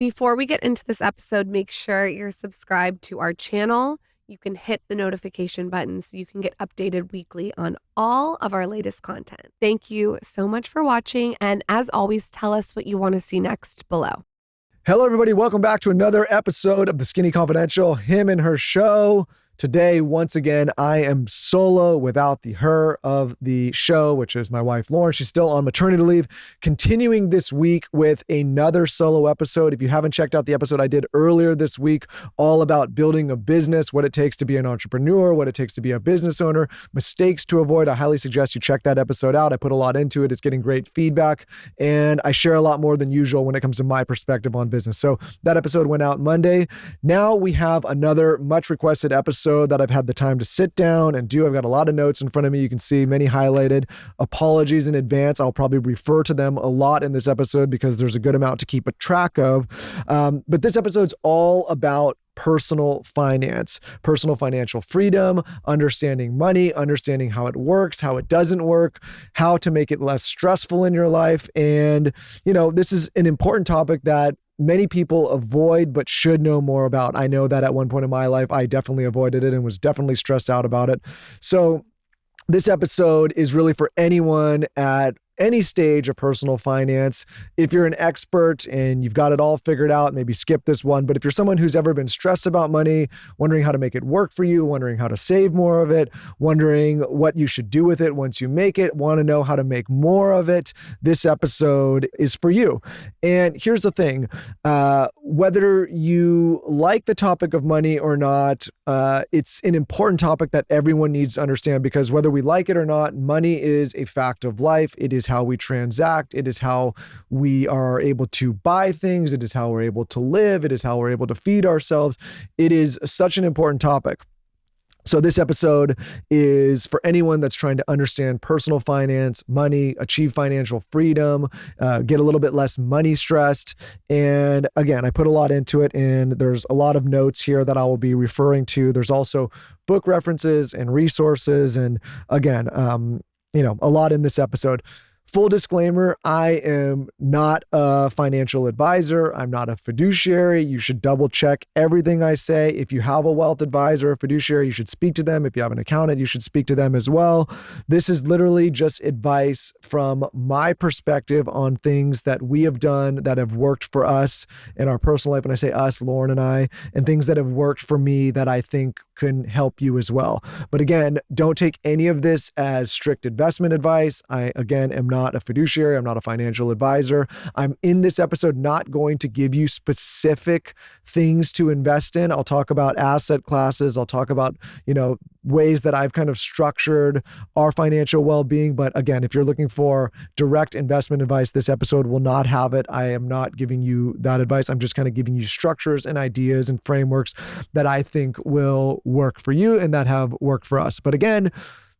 Before we get into this episode, make sure you're subscribed to our channel. You can hit the notification button so you can get updated weekly on all of our latest content. Thank you so much for watching. And as always, tell us what you want to see next below. Hello, everybody. Welcome back to another episode of the Skinny Confidential, Him and Her Show. Today, once again, I am solo without the her of the show, which is my wife, Lauren. She's still on maternity leave, continuing this week with another solo episode. If you haven't checked out the episode I did earlier this week, all about building a business, what it takes to be an entrepreneur, what it takes to be a business owner, mistakes to avoid, I highly suggest you check that episode out. I put a lot into it. It's getting great feedback, and I share a lot more than usual when it comes to my perspective on business. So that episode went out Monday. Now we have another much requested episode that I've had the time to sit down and do. I've got a lot of notes in front of me. You can see many highlighted. Apologies in advance. I'll probably refer to them a lot in this episode because there's a good amount to keep a track of. But this episode's all about personal finance, personal financial freedom, understanding money, understanding how it works, how it doesn't work, how to make it less stressful in your life. And, this is an important topic that many people avoid but should know more about. I know that at one point in my life, I definitely avoided it and was definitely stressed out about it. So this episode is really for anyone at any stage of personal finance. If you're an expert and you've got it all figured out, maybe skip this one. But if you're someone who's ever been stressed about money, wondering how to make it work for you, wondering how to save more of it, wondering what you should do with it once you make it, want to know how to make more of it, this episode is for you. And here's the thing, whether you like the topic of money or not, it's an important topic that everyone needs to understand, because whether we like it or not, money is a fact of life. It is how we transact. It is how we are able to buy things. It is how we're able to live. It is how we're able to feed ourselves. It is such an important topic. So this episode is for anyone that's trying to understand personal finance, money, achieve financial freedom, get a little bit less money stressed. And again, I put a lot into it, and there's a lot of notes here that I will be referring to. There's also book references and resources. And again, a lot in this episode. Full disclaimer, I am not a financial advisor. I'm not a fiduciary. You should double check everything I say. If you have a wealth advisor or fiduciary, you should speak to them. If you have an accountant, you should speak to them as well. This is literally just advice from my perspective on things that we have done that have worked for us in our personal life. When I say us, Lauren and I, and things that have worked for me that I think can help you as well. But again, don't take any of this as strict investment advice. I, again, am not a fiduciary. I'm not a financial advisor. I'm in this episode not going to give you specific things to invest in. I'll talk about asset classes. I'll talk about, ways that I've kind of structured our financial well-being. But again, if you're looking for direct investment advice, this episode will not have it. I am not giving you that advice. I'm just kind of giving you structures and ideas and frameworks that I think will work for you and that have worked for us. But again,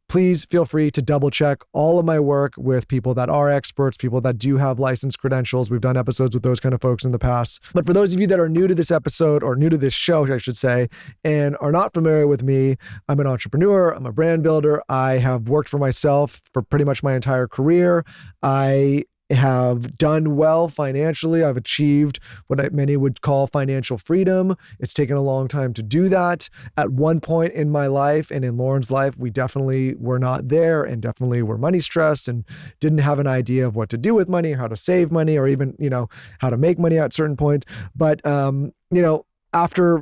please feel free to double check all of my work with people that are experts, people that do have licensed credentials. We've done episodes with those kind of folks in the past. But for those of you that are new to this episode, or new to this show, I should say, and are not familiar with me, I'm an entrepreneur. I'm a brand builder. I have worked for myself for pretty much my entire career. I have done well financially. I've achieved what many would call financial freedom. It's taken a long time to do that. At one point in my life and in Lauren's life, we definitely were not there and definitely were money stressed and didn't have an idea of what to do with money, how to save money, or even, how to make money at certain points. But, after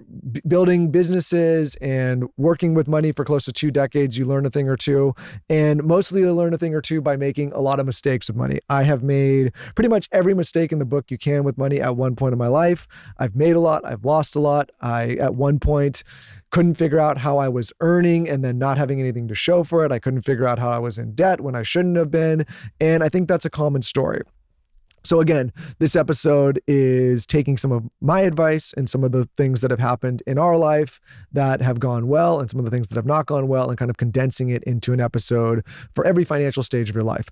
building businesses and working with money for close to 2 decades, you learn a thing or two, and mostly you learn a thing or two by making a lot of mistakes with money. I have made pretty much every mistake in the book you can with money at one point in my life. I've made a lot. I've lost a lot. I, at one point, couldn't figure out how I was earning and then not having anything to show for it. I couldn't figure out how I was in debt when I shouldn't have been. And I think that's a common story. So again, this episode is taking some of my advice and some of the things that have happened in our life that have gone well and some of the things that have not gone well and kind of condensing it into an episode for every financial stage of your life.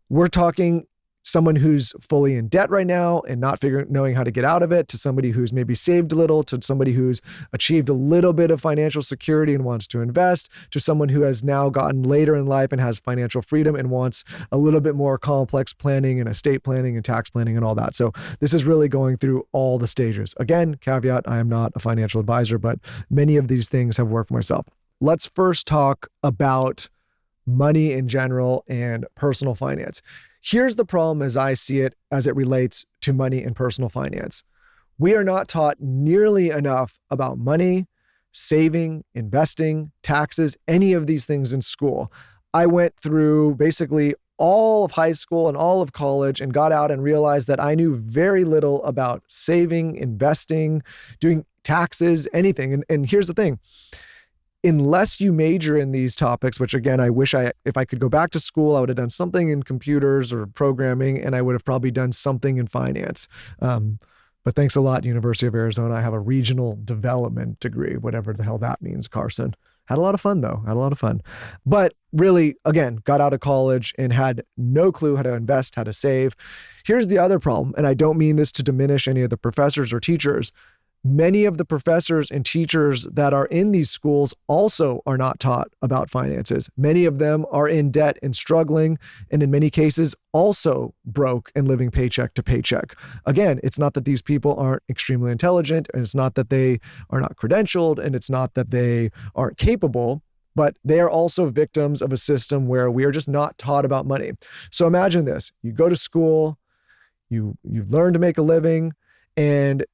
We're talking someone who's fully in debt right now and not knowing how to get out of it, to somebody who's maybe saved a little, to somebody who's achieved a little bit of financial security and wants to invest, to someone who has now gotten later in life and has financial freedom and wants a little bit more complex planning and estate planning and tax planning and all that. So this is really going through all the stages. Again, caveat, I am not a financial advisor, but many of these things have worked for myself. Let's first talk about money in general and personal finance. Here's the problem as I see it as it relates to money and personal finance. We are not taught nearly enough about money, saving, investing, taxes, any of these things in school. I went through basically all of high school and all of college and got out and realized that I knew very little about saving, investing, doing taxes, anything. And here's the thing. Unless you major in these topics, which again, I wish if I could go back to school, I would have done something in computers or programming, and I would have probably done something in finance. But thanks a lot, University of Arizona. I have a regional development degree, whatever the hell that means, Carson. Had a lot of fun though, had a lot of fun. But really, again, got out of college and had no clue how to invest, how to save. Here's the other problem, and I don't mean this to diminish any of the professors or teachers. Many of the professors and teachers that are in these schools also are not taught about finances. Many of them are in debt and struggling, and in many cases also broke and living paycheck to paycheck. Again, it's not that these people aren't extremely intelligent, and it's not that they are not credentialed, and it's not that they aren't capable, but they are also victims of a system where we are just not taught about money. So imagine this. You go to school, you learn to make a living, and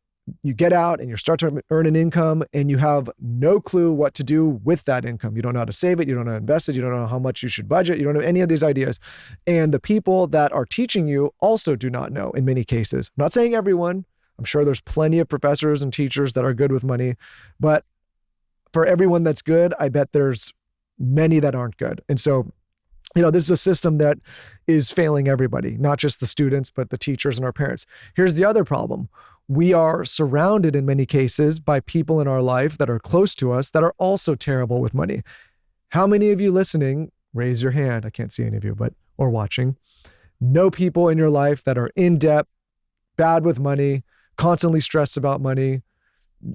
you get out and you start to earn an income, and you have no clue what to do with that income. You don't know how to save it. You don't know how to invest it. You don't know how much you should budget. You don't know any of these ideas. And the people that are teaching you also do not know in many cases. I'm not saying everyone. I'm sure there's plenty of professors and teachers that are good with money, but for everyone that's good, I bet there's many that aren't good. And so, this is a system that is failing everybody, not just the students, but the teachers and our parents. Here's the other problem. We are surrounded in many cases by people in our life that are close to us that are also terrible with money. How many of you listening, raise your hand, I can't see any of you, or watching, know people in your life that are in debt, bad with money, constantly stressed about money,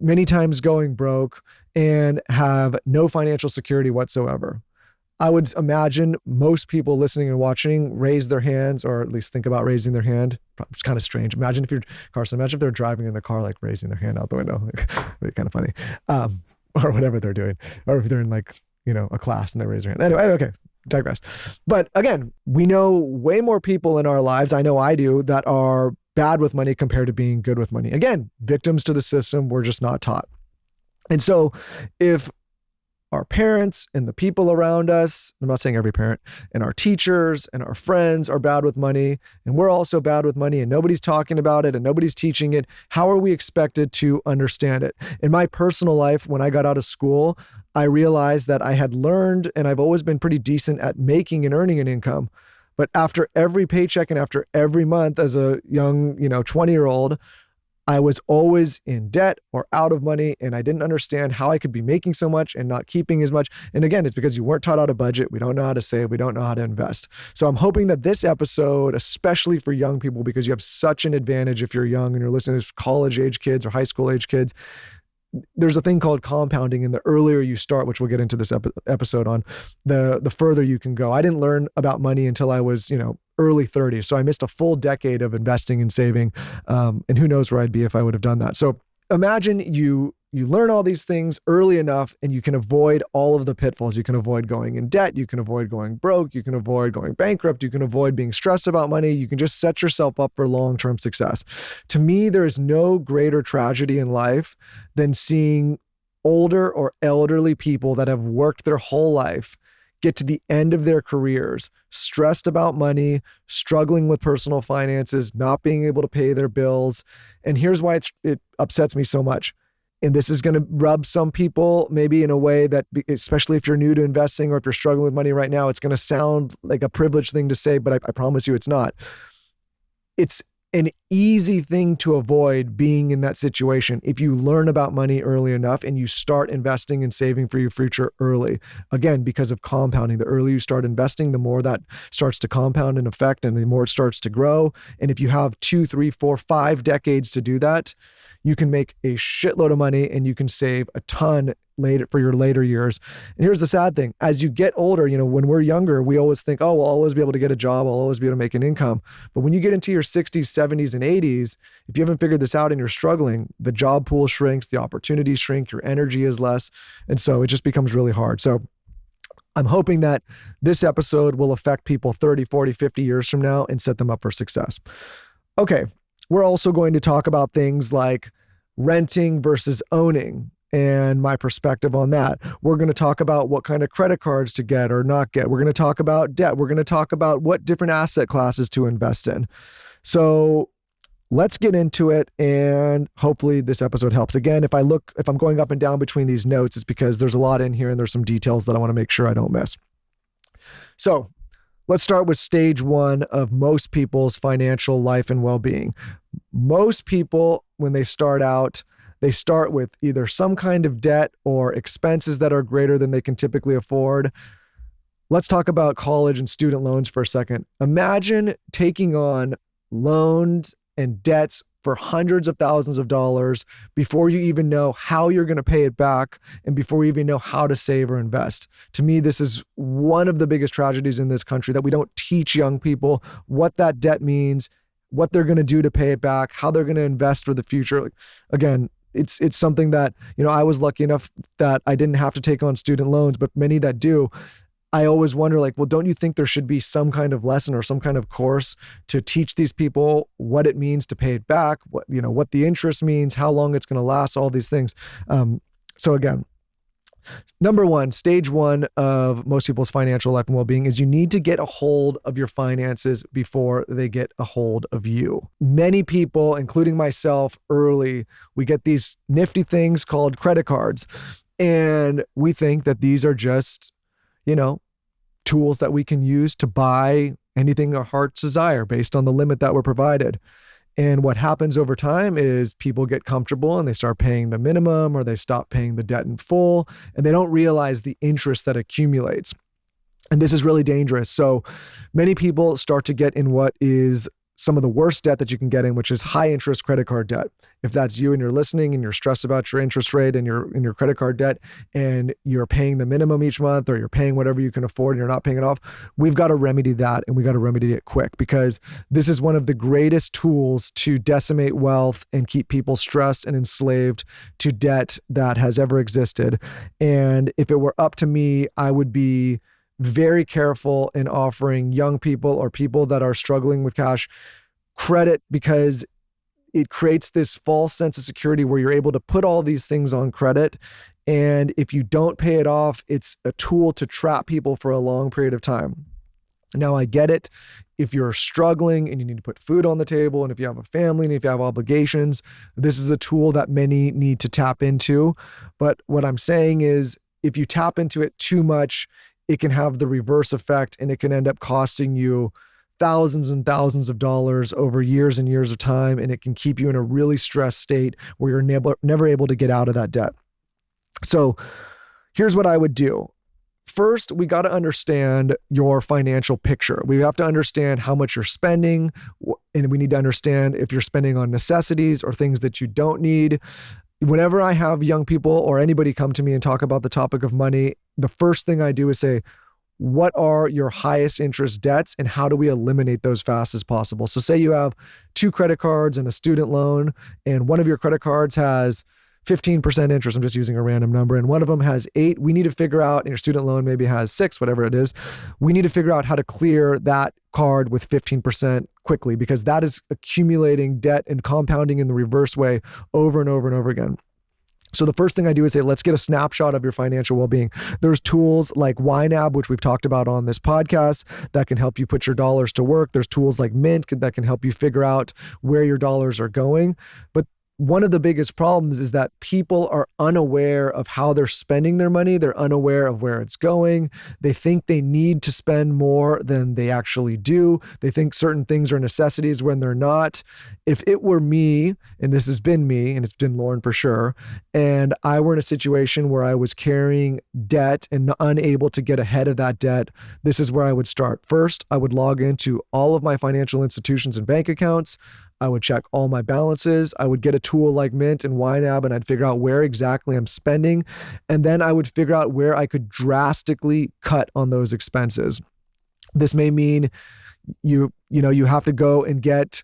many times going broke, and have no financial security whatsoever? I would imagine most people listening and watching raise their hands, or at least think about raising their hand. It's kind of strange. Imagine if they're driving in the car, like raising their hand out the window. It'd be kind of funny. Or whatever they're doing. Or if they're in a class and they raise their hand. Anyway, okay, digress. But again, we know way more people in our lives, I know I do, that are bad with money compared to being good with money. Again, victims to the system, we're just not taught. And so if our parents and the people around us, I'm not saying every parent, and our teachers and our friends are bad with money, and we're also bad with money, and nobody's talking about it and nobody's teaching it, how are we expected to understand it? In my personal life, when I got out of school, I realized that I had learned, and I've always been pretty decent at making and earning an income. But after every paycheck and after every month as a young, 20-year-old, I was always in debt or out of money, and I didn't understand how I could be making so much and not keeping as much. And again, it's because you weren't taught how to budget. We don't know how to save. We don't know how to invest. So I'm hoping that this episode, especially for young people, because you have such an advantage if you're young and you're listening to college age kids or high school age kids, there's a thing called compounding, and the earlier you start, which we'll get into this episode on, the further you can go. I didn't learn about money until I was, early 30s. So I missed a full decade of investing and saving. And who knows where I'd be if I would have done that. So imagine you learn all these things early enough, and you can avoid all of the pitfalls. You can avoid going in debt. You can avoid going broke. You can avoid going bankrupt. You can avoid being stressed about money. You can just set yourself up for long-term success. To me, there is no greater tragedy in life than seeing older or elderly people that have worked their whole life get to the end of their careers, stressed about money, struggling with personal finances, not being able to pay their bills. And here's why it upsets me so much. And this is going to rub some people maybe in a way that, especially if you're new to investing or if you're struggling with money right now, it's going to sound like a privileged thing to say, but I promise you it's not. It's an easy thing to avoid being in that situation if you learn about money early enough and you start investing and saving for your future early. Again, because of compounding. The earlier you start investing, the more that starts to compound in effect and the more it starts to grow. And if you have 2, 3, 4, 5 decades to do that, you can make a shitload of money and you can save a ton later for your later years. And here's the sad thing. As you get older, when we're younger, we always think, oh, we'll always be able to get a job. I'll always be able to make an income. But when you get into your 60s, 70s, and 80s, if you haven't figured this out and you're struggling, the job pool shrinks, the opportunities shrink, your energy is less. And so it just becomes really hard. So I'm hoping that this episode will affect people 30, 40, 50 years from now and set them up for success. Okay. We're also going to talk about things like renting versus owning and my perspective on that. We're going to talk about what kind of credit cards to get or not get. We're going to talk about debt. We're going to talk about what different asset classes to invest in. So let's get into it, and hopefully this episode helps. Again, if I'm going up and down between these notes, it's because there's a lot in here and there's some details that I want to make sure I don't miss. So let's start with stage one of most people's financial life and well-being. Most people, when they start out, they start with either some kind of debt or expenses that are greater than they can typically afford. Let's talk about college and student loans for a second. Imagine taking on loans and debts for hundreds of thousands of dollars before you even know how you're going to pay it back and before you even know how to save or invest. To me, this is one of the biggest tragedies in this country, that we don't teach young people what that debt means, what they're going to do to pay it back, how they're going to invest for the future. Again, it's something that, I was lucky enough that I didn't have to take on student loans, but many that do. I always wonder, well, don't you think there should be some kind of lesson or some kind of course to teach these people what it means to pay it back, what the interest means, how long it's going to last, all these things. So again, number one, stage one of most people's financial life and well-being is you need to get a hold of your finances before they get a hold of you. Many people, including myself early, we get these nifty things called credit cards. And we think that these are just, tools that we can use to buy anything our hearts desire based on the limit that we're provided. And what happens over time is people get comfortable and they start paying the minimum, or they stop paying the debt in full, and they don't realize the interest that accumulates. And this is really dangerous. So many people start to get in what is some of the worst debt that you can get in, which is high interest credit card debt. If that's you and you're listening and you're stressed about your interest rate and your credit card debt, and you're paying the minimum each month, or you're paying whatever you can afford and you're not paying it off, we've got to remedy that, and we got to remedy it quick, because this is one of the greatest tools to decimate wealth and keep people stressed and enslaved to debt that has ever existed. And if it were up to me, I would be very careful in offering young people or people that are struggling with cash credit, because it creates this false sense of security where you're able to put all these things on credit. And if you don't pay it off, it's a tool to trap people for a long period of time. Now, I get it. If you're struggling and you need to put food on the table, and if you have a family and if you have obligations, this is a tool that many need to tap into. But what I'm saying is, if you tap into it too much, it can have the reverse effect, and it can end up costing you thousands and thousands of dollars over years and years of time. And it can keep you in a really stressed state where you're never able to get out of that debt. So here's what I would do. First, we got to understand your financial picture. We have to understand how much you're spending, and we need to understand if you're spending on necessities or things that you don't need. Whenever I have young people or anybody come to me and talk about the topic of money, the first thing I do is say, what are your highest interest debts and how do we eliminate those fast as possible? So say you have 2 credit cards and a student loan, and one of your credit cards has 15% interest. I'm just using a random number. And one of them has 8. We need to figure out, and your student loan maybe has 6, whatever it is. We need to figure out how to clear that card with 15% quickly, because that is accumulating debt and compounding in the reverse way over and over and over again. So the first thing I do is say, let's get a snapshot of your financial well-being. There's tools like YNAB, which we've talked about on this podcast, that can help you put your dollars to work. There's tools like Mint that can help you figure out where your dollars are going. But one of the biggest problems is that people are unaware of how they're spending their money. They're unaware of where it's going. They think they need to spend more than they actually do. They think certain things are necessities when they're not. If it were me, and this has been me, and it's been Lauren for sure, and I were in a situation where I was carrying debt and unable to get ahead of that debt, this is where I would start. First, I would log into all of my financial institutions and bank accounts. I would check all my balances. I would get a tool like Mint and YNAB, and I'd figure out where exactly I'm spending. And then I would figure out where I could drastically cut on those expenses. This may mean you have to go and get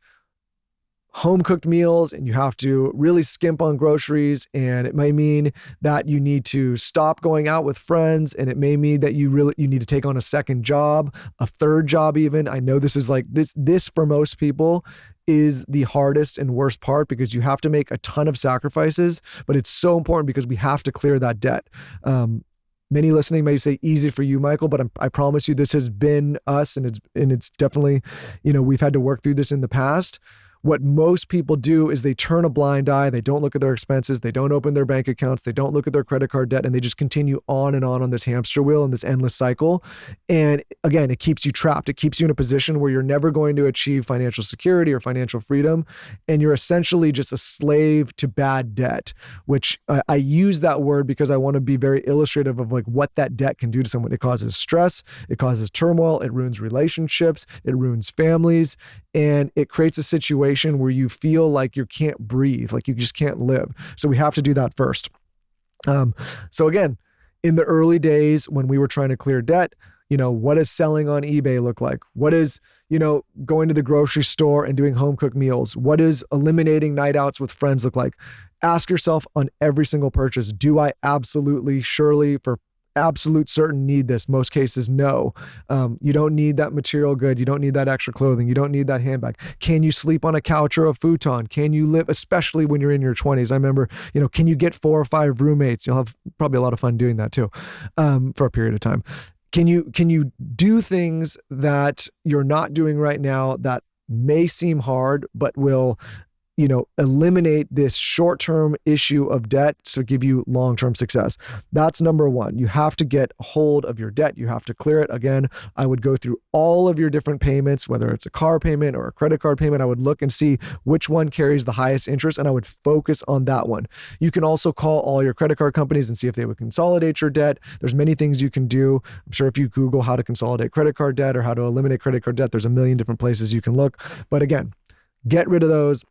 home cooked meals, and you have to really skimp on groceries. And it may mean that you need to stop going out with friends. And it may mean that you need to take on a second job, a third job even. I know this is like this for most people is the hardest and worst part, because you have to make a ton of sacrifices, but it's so important because we have to clear that debt. Many listening may say easy for you, Michael, but I promise you this has been us, and it's definitely, we've had to work through this in the past. What most people do is they turn a blind eye. They don't look at their expenses. They don't open their bank accounts. They don't look at their credit card debt, and they just continue on and on this hamster wheel and this endless cycle. And again, it keeps you trapped. It keeps you in a position where you're never going to achieve financial security or financial freedom. And you're essentially just a slave to bad debt, which I use that word because I want to be very illustrative of like what that debt can do to someone. It causes stress. It causes turmoil. It ruins relationships. It ruins families. And it creates a situation where you feel like you can't breathe, like you just can't live. So we have to do that first. So again, in the early days when we were trying to clear debt, what does selling on eBay look like? What is, going to the grocery store and doing home cooked meals? What does eliminating night outs with friends look like? Ask yourself on every single purchase, do I absolutely, surely, for absolute certain need this? Most cases, no. You don't need that material good. You don't need that extra clothing. You don't need that handbag. Can you sleep on a couch or a futon? Can you live, especially when you're in your 20s? I remember, can you get 4 or 5 roommates? You'll have probably a lot of fun doing that too, for a period of time. Can you do things that you're not doing right now that may seem hard, but will eliminate this short-term issue of debt to give you long-term success? That's number one. You have to get hold of your debt. You have to clear it. Again, I would go through all of your different payments, whether it's a car payment or a credit card payment. I would look and see which one carries the highest interest, and I would focus on that one. You can also call all your credit card companies and see if they would consolidate your debt. There's many things you can do. I'm sure if you Google how to consolidate credit card debt or how to eliminate credit card debt, there's a million different places you can look. But again, get rid of those.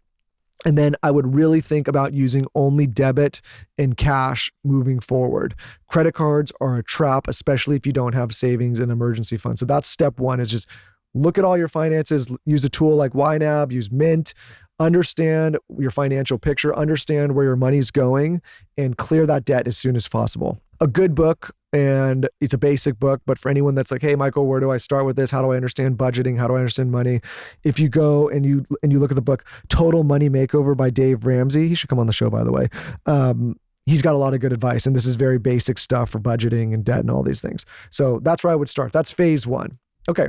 And then I would really think about using only debit and cash moving forward. Credit cards are a trap, especially if you don't have savings and emergency funds. So that's step one, is just look at all your finances, use a tool like YNAB, use Mint, understand your financial picture, understand where your money's going, and clear that debt as soon as possible. A good book, and it's a basic book, but for anyone that's like, hey, Michael, where do I start with this? How do I understand budgeting? How do I understand money? If you go and you look at the book, Total Money Makeover by Dave Ramsey, he should come on the show, by the way. He's got a lot of good advice, and this is very basic stuff for budgeting and debt and all these things. So that's where I would start. That's phase one. Okay.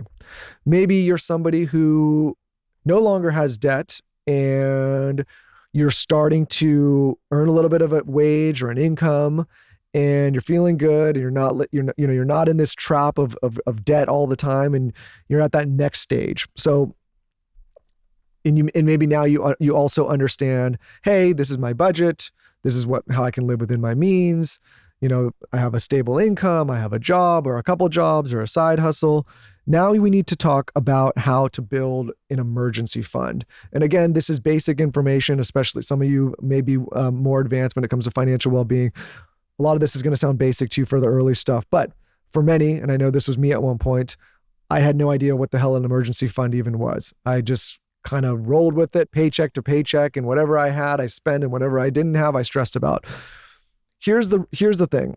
Maybe you're somebody who no longer has debt, and you're starting to earn a little bit of a wage or an income, and you're feeling good, and you're not in this trap of debt all the time, and you're at that next stage. So, and maybe now you also understand, hey, this is my budget. This is how I can live within my means. I have a stable income. I have a job or a couple jobs or a side hustle. Now we need to talk about how to build an emergency fund. And again, this is basic information, especially some of you may be more advanced when it comes to financial well-being. A lot of this is going to sound basic to you for the early stuff, but for many, and I know this was me at one point, I had no idea what the hell an emergency fund even was. I just kind of rolled with it, paycheck to paycheck, and whatever I had, I spent, and whatever I didn't have, I stressed about. Here's the thing.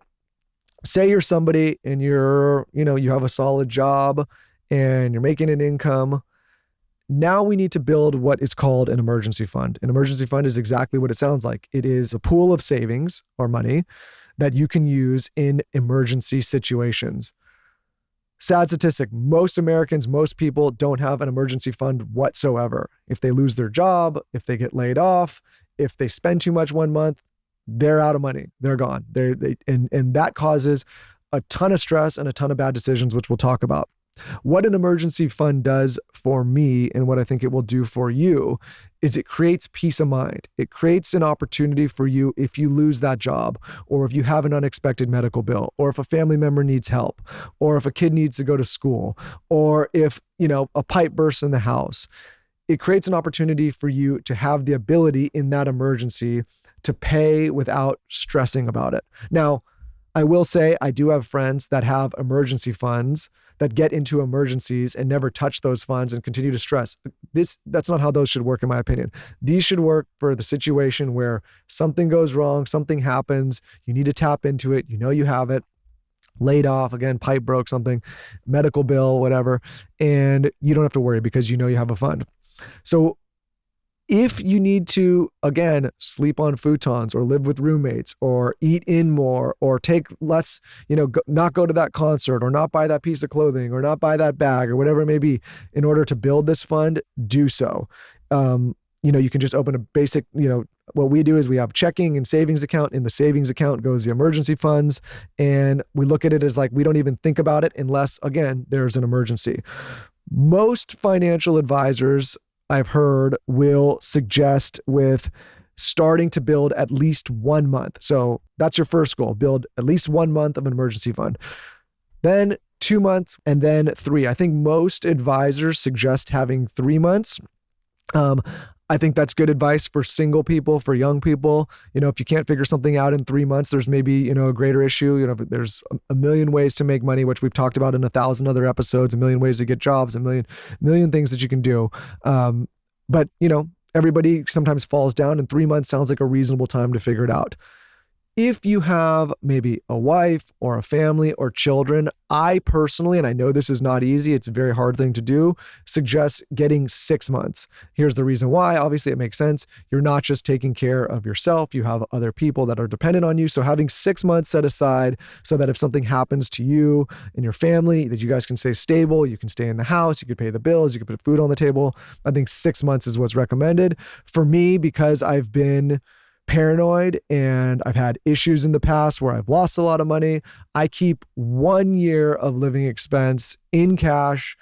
Say you're somebody and you have a solid job and you're making an income. Now we need to build what is called an emergency fund. An emergency fund is exactly what it sounds like. It is a pool of savings or money that you can use in emergency situations. Sad statistic, most Americans, most people don't have an emergency fund whatsoever. If they lose their job, if they get laid off, if they spend too much one month, they're out of money. They're gone. And that causes a ton of stress and a ton of bad decisions, which we'll talk about. What an emergency fund does for me, and what I think it will do for you, is it creates peace of mind. It creates an opportunity for you if you lose that job, or if you have an unexpected medical bill, or if a family member needs help, or if a kid needs to go to school, or if, a pipe bursts in the house. It creates an opportunity for you to have the ability in that emergency to pay without stressing about it. Now, I will say I do have friends that have emergency funds that get into emergencies and never touch those funds and continue to stress. That's not how those should work, in my opinion. These should work for the situation where something goes wrong, something happens, you need to tap into it, you have it, laid off, again, pipe broke, something, medical bill, whatever, and you don't have to worry because you have a fund. So if you need to, again, sleep on futons or live with roommates or eat in more or take less, not go to that concert or not buy that piece of clothing or not buy that bag or whatever it may be, in order to build this fund, do so. You can just open a basic, what we do is we have checking and savings account. In the savings account goes the emergency funds. And we look at it as like, we don't even think about it unless, again, there's an emergency. Most financial advisors I've heard will suggest with starting to build at least 1 month. So that's your first goal, build at least 1 month of an emergency fund. Then 2 months, and then 3. I think most advisors suggest having 3 months. I think that's good advice for single people, for young people. If you can't figure something out in 3 months, there's maybe, a greater issue. There's a million ways to make money, which we've talked about in 1,000 other episodes, a million ways to get jobs, a million things that you can do. But everybody sometimes falls down, and 3 months sounds like a reasonable time to figure it out. If you have maybe a wife or a family or children, I personally, and I know this is not easy, it's a very hard thing to do, suggest getting 6 months. Here's the reason why. Obviously, it makes sense. You're not just taking care of yourself. You have other people that are dependent on you. So having 6 months set aside so that if something happens to you and your family, that you guys can stay stable, you can stay in the house, you can pay the bills, you can put food on the table. I think 6 months is what's recommended. For me, because I've been paranoid and I've had issues in the past where I've lost a lot of money, I keep 1 year of living expense in cash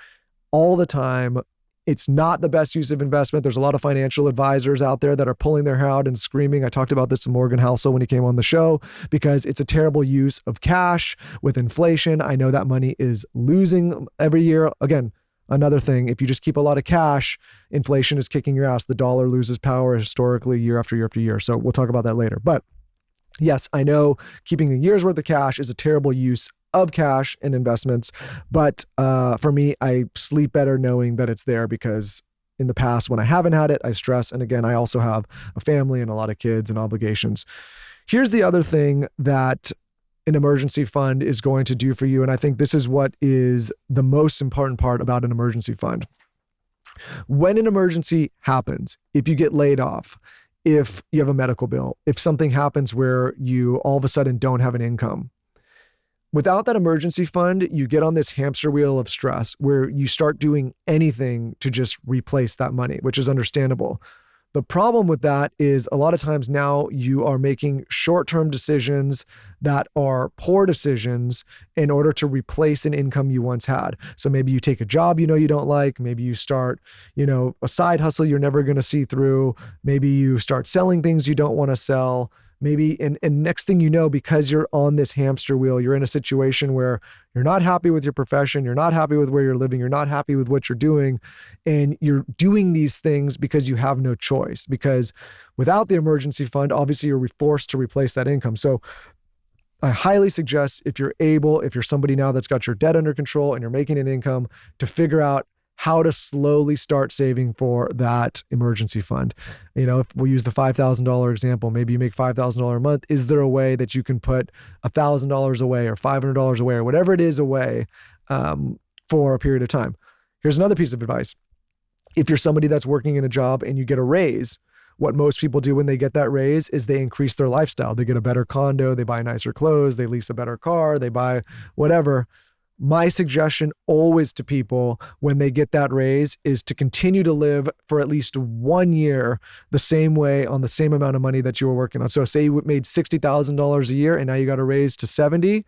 all the time. It's not the best use of investment. There's a lot of financial advisors out there that are pulling their hair out and screaming. I talked about this to Morgan Housel when he came on the show, because it's a terrible use of cash with inflation. I know that money is losing every year. Again, another thing, if you just keep a lot of cash, inflation is kicking your ass. The dollar loses power historically year after year after year. So we'll talk about that later. But yes, I know keeping a year's worth of cash is a terrible use of cash and investments. But for me, I sleep better knowing that it's there, because in the past, when I haven't had it, I stress. And again, I also have a family and a lot of kids and obligations. Here's the other thing that an emergency fund is going to do for you. And I think this is what is the most important part about an emergency fund. When an emergency happens, if you get laid off, if you have a medical bill, if something happens where you all of a sudden don't have an income, without that emergency fund, you get on this hamster wheel of stress where you start doing anything to just replace that money, which is understandable. The problem with that is a lot of times now you are making short-term decisions that are poor decisions in order to replace an income you once had. So maybe you take a job you don't like. Maybe you start, a side hustle you're never going to see through. Maybe you start selling things you don't want to sell. Maybe, and next thing you know, because you're on this hamster wheel, you're in a situation where you're not happy with your profession, you're not happy with where you're living, you're not happy with what you're doing, and you're doing these things because you have no choice. Because without the emergency fund, obviously you're forced to replace that income. So I highly suggest, if you're somebody now that's got your debt under control and you're making an income, to figure out how to slowly start saving for that emergency fund. If we use the $5,000 example, maybe you make $5,000 a month. Is there a way that you can put $1,000 away or $500 away or whatever it is away for a period of time? Here's another piece of advice. If you're somebody that's working in a job and you get a raise, what most people do when they get that raise is they increase their lifestyle. They get a better condo, they buy nicer clothes, they lease a better car, they buy whatever. My suggestion always to people when they get that raise is to continue to live for at least 1 year the same way on the same amount of money that you were working on. So say you made $60,000 a year and now you got a raise to 70.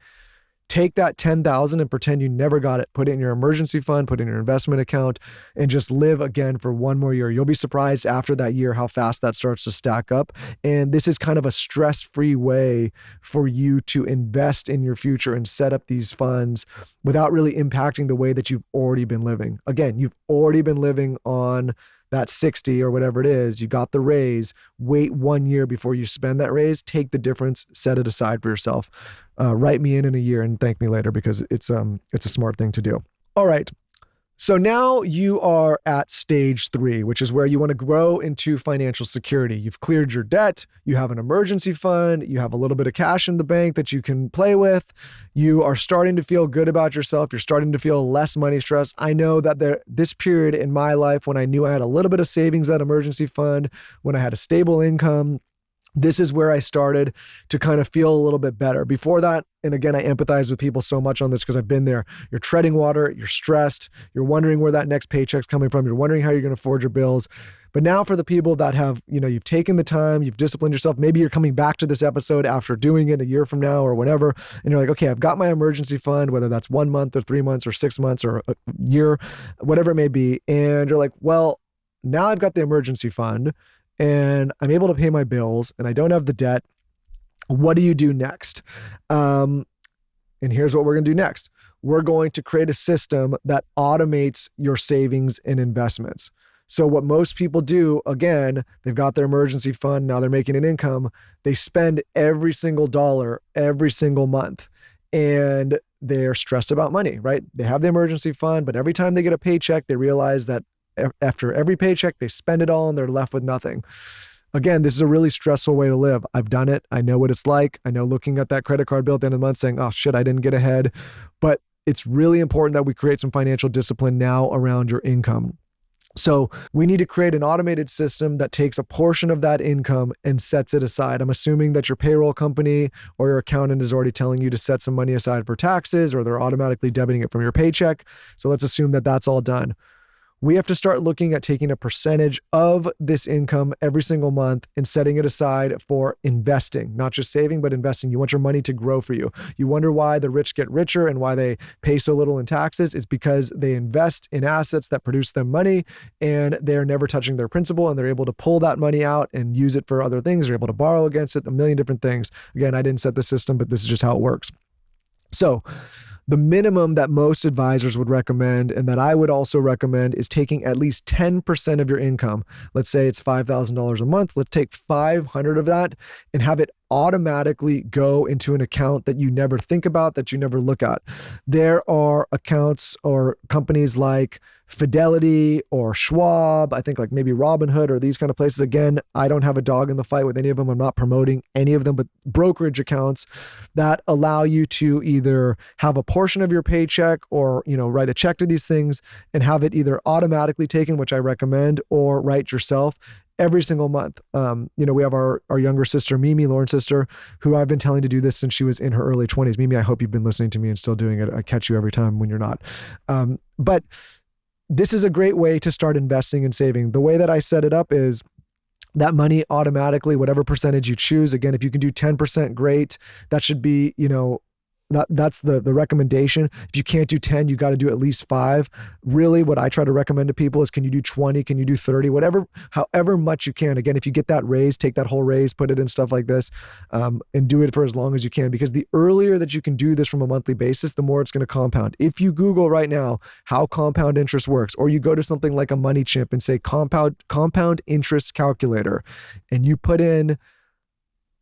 Take that 10,000 and pretend you never got it. Put it in your emergency fund, put it in your investment account, and just live again for one more year. You'll be surprised after that year how fast that starts to stack up. And this is kind of a stress-free way for you to invest in your future and set up these funds without really impacting the way that you've already been living. Again, you've already been living on that 60 or whatever it is. You got the raise. Wait 1 year before you spend that raise. Take the difference, set it aside for yourself. Write me in a year and thank me later because it's a smart thing to do. All right. So now you are at stage 3, which is where you want to grow into financial security. You've cleared your debt. You have an emergency fund. You have a little bit of cash in the bank that you can play with. You are starting to feel good about yourself. You're starting to feel less money stress. I know that this period in my life when I knew I had a little bit of savings, that emergency fund, when I had a stable income, this is where I started to kind of feel a little bit better. Before that, and again, I empathize with people so much on this because I've been there. You're treading water, you're stressed, you're wondering where that next paycheck's coming from, you're wondering how you're going to afford your bills. But now for the people that have, you've taken the time, you've disciplined yourself, maybe you're coming back to this episode after doing it a year from now or whenever, and you're like, okay, I've got my emergency fund, whether that's 1 month or 3 months or 6 months or a year, whatever it may be. And you're like, well, now I've got the emergency fund and I'm able to pay my bills and I don't have the debt. What do you do next? And here's what we're going to do next. We're going to create a system that automates your savings and investments. So what most people do, again, they've got their emergency fund. Now they're making an income. They spend every single dollar every single month and they're stressed about money, right? They have the emergency fund, but every time they get a paycheck, they realize that after every paycheck, they spend it all and they're left with nothing. Again, this is a really stressful way to live. I've done it. I know what it's like. I know looking at that credit card bill at the end of the month saying, oh shit, I didn't get ahead. But it's really important that we create some financial discipline now around your income. So we need to create an automated system that takes a portion of that income and sets it aside. I'm assuming that your payroll company or your accountant is already telling you to set some money aside for taxes, or they're automatically debiting it from your paycheck. So let's assume that that's all done. We have to start looking at taking a percentage of this income every single month and setting it aside for investing, not just saving, but investing. You want your money to grow for you. You wonder why the rich get richer and why they pay so little in taxes. It's because they invest in assets that produce them money and they're never touching their principal and they're able to pull that money out and use it for other things. They're able to borrow against it, a million different things. Again, I didn't set the system, but this is just how it works. So the minimum that most advisors would recommend and that I would also recommend is taking at least 10% of your income. Let's say it's $5,000 a month. Let's take 500 of that and have it automatically go into an account that you never think about, that you never look at. There are accounts or companies like Fidelity or Schwab, I think like maybe Robinhood or these kind of places. Again, I don't have a dog in the fight with any of them. I'm not promoting any of them, but brokerage accounts that allow you to either have a portion of your paycheck or, write a check to these things and have it either automatically taken, which I recommend, or write yourself every single month. We have our younger sister, Mimi, Lauren's sister, who I've been telling to do this since she was in her early 20s. Mimi, I hope you've been listening to me and still doing it. I catch you every time when you're not. But this is a great way to start investing and saving. The way that I set it up is that money automatically, whatever percentage you choose. Again, if you can do 10%, great. That should be, that's the recommendation. If you can't do 10, you got to do at least 5. Really, what I try to recommend to people is, can you do 20? Can you do 30? However much you can. Again, if you get that raise, take that whole raise, put it in stuff like this, and do it for as long as you can. Because the earlier that you can do this from a monthly basis, the more it's going to compound. If you Google right now how compound interest works, or you go to something like a Money Chimp and say compound interest calculator, and you put in,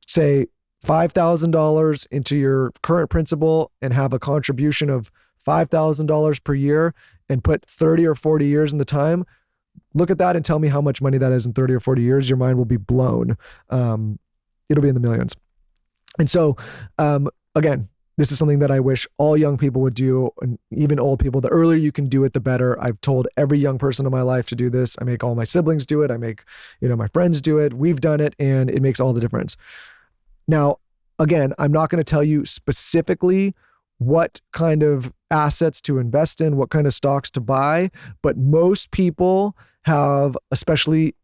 say, $5,000 into your current principal and have a contribution of $5,000 per year and put 30 or 40 years in the time, look at that and tell me how much money that is in 30 or 40 years. Your mind will be blown. It'll be in the millions. And so, again, this is something that I wish all young people would do, and even old people. The earlier you can do it, the better. I've told every young person in my life to do this. I make all my siblings do it. I make, my friends do it. We've done it, and it makes all the difference. Now, again, I'm not going to tell you specifically what kind of assets to invest in, what kind of stocks to buy. But most people have, especially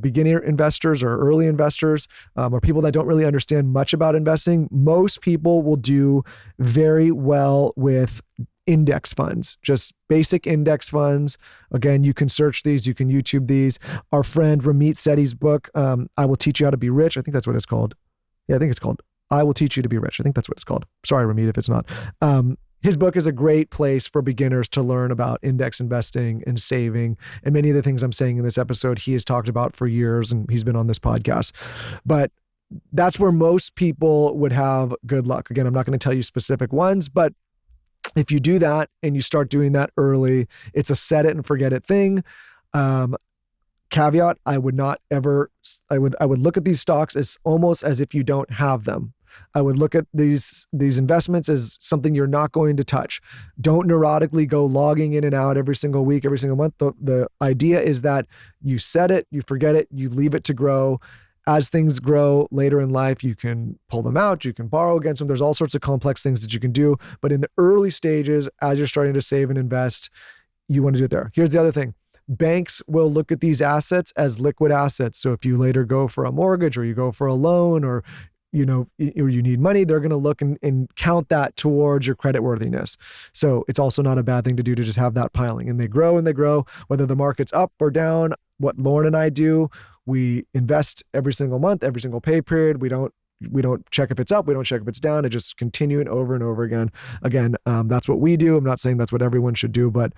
beginner investors or early investors, or people that don't really understand much about investing, most people will do very well with index funds, just basic index funds. Again, you can search these, you can YouTube these. Our friend Ramit Sethi's book, I Will Teach You How to Be Rich. I think that's what it's called. Yeah, I think it's called I Will Teach You to Be Rich. I think that's what it's called. Sorry, Ramit, if it's not. His book is a great place for beginners to learn about index investing and saving. And many of the things I'm saying in this episode, he has talked about for years, and he's been on this podcast. But that's where most people would have good luck. Again, I'm not going to tell you specific ones, but if you do that and you start doing that early, it's a set it and forget it thing. Caveat, I would not ever, I would look at these stocks as almost as if you don't have them. I would look at these investments as something you're not going to touch. Don't neurotically go logging in and out every single week, every single month. The idea is that you set it, you forget it, you leave it to grow. As things grow later in life, you can pull them out, you can borrow against them. There's all sorts of complex things that you can do. But in the early stages, as you're starting to save and invest, you want to do it there. Here's the other thing. Banks will look at these assets as liquid assets. So if you later go for a mortgage or you go for a loan or or you need money, they're going to look and count that towards your credit worthiness. So it's also not a bad thing to do to just have that piling. And they grow, whether the market's up or down. What Lauren and I do, we invest every single month, every single pay period. We don't check if it's up. We don't check if it's down. It just continue it over and over again. Again, that's what we do. I'm not saying that's what everyone should do, but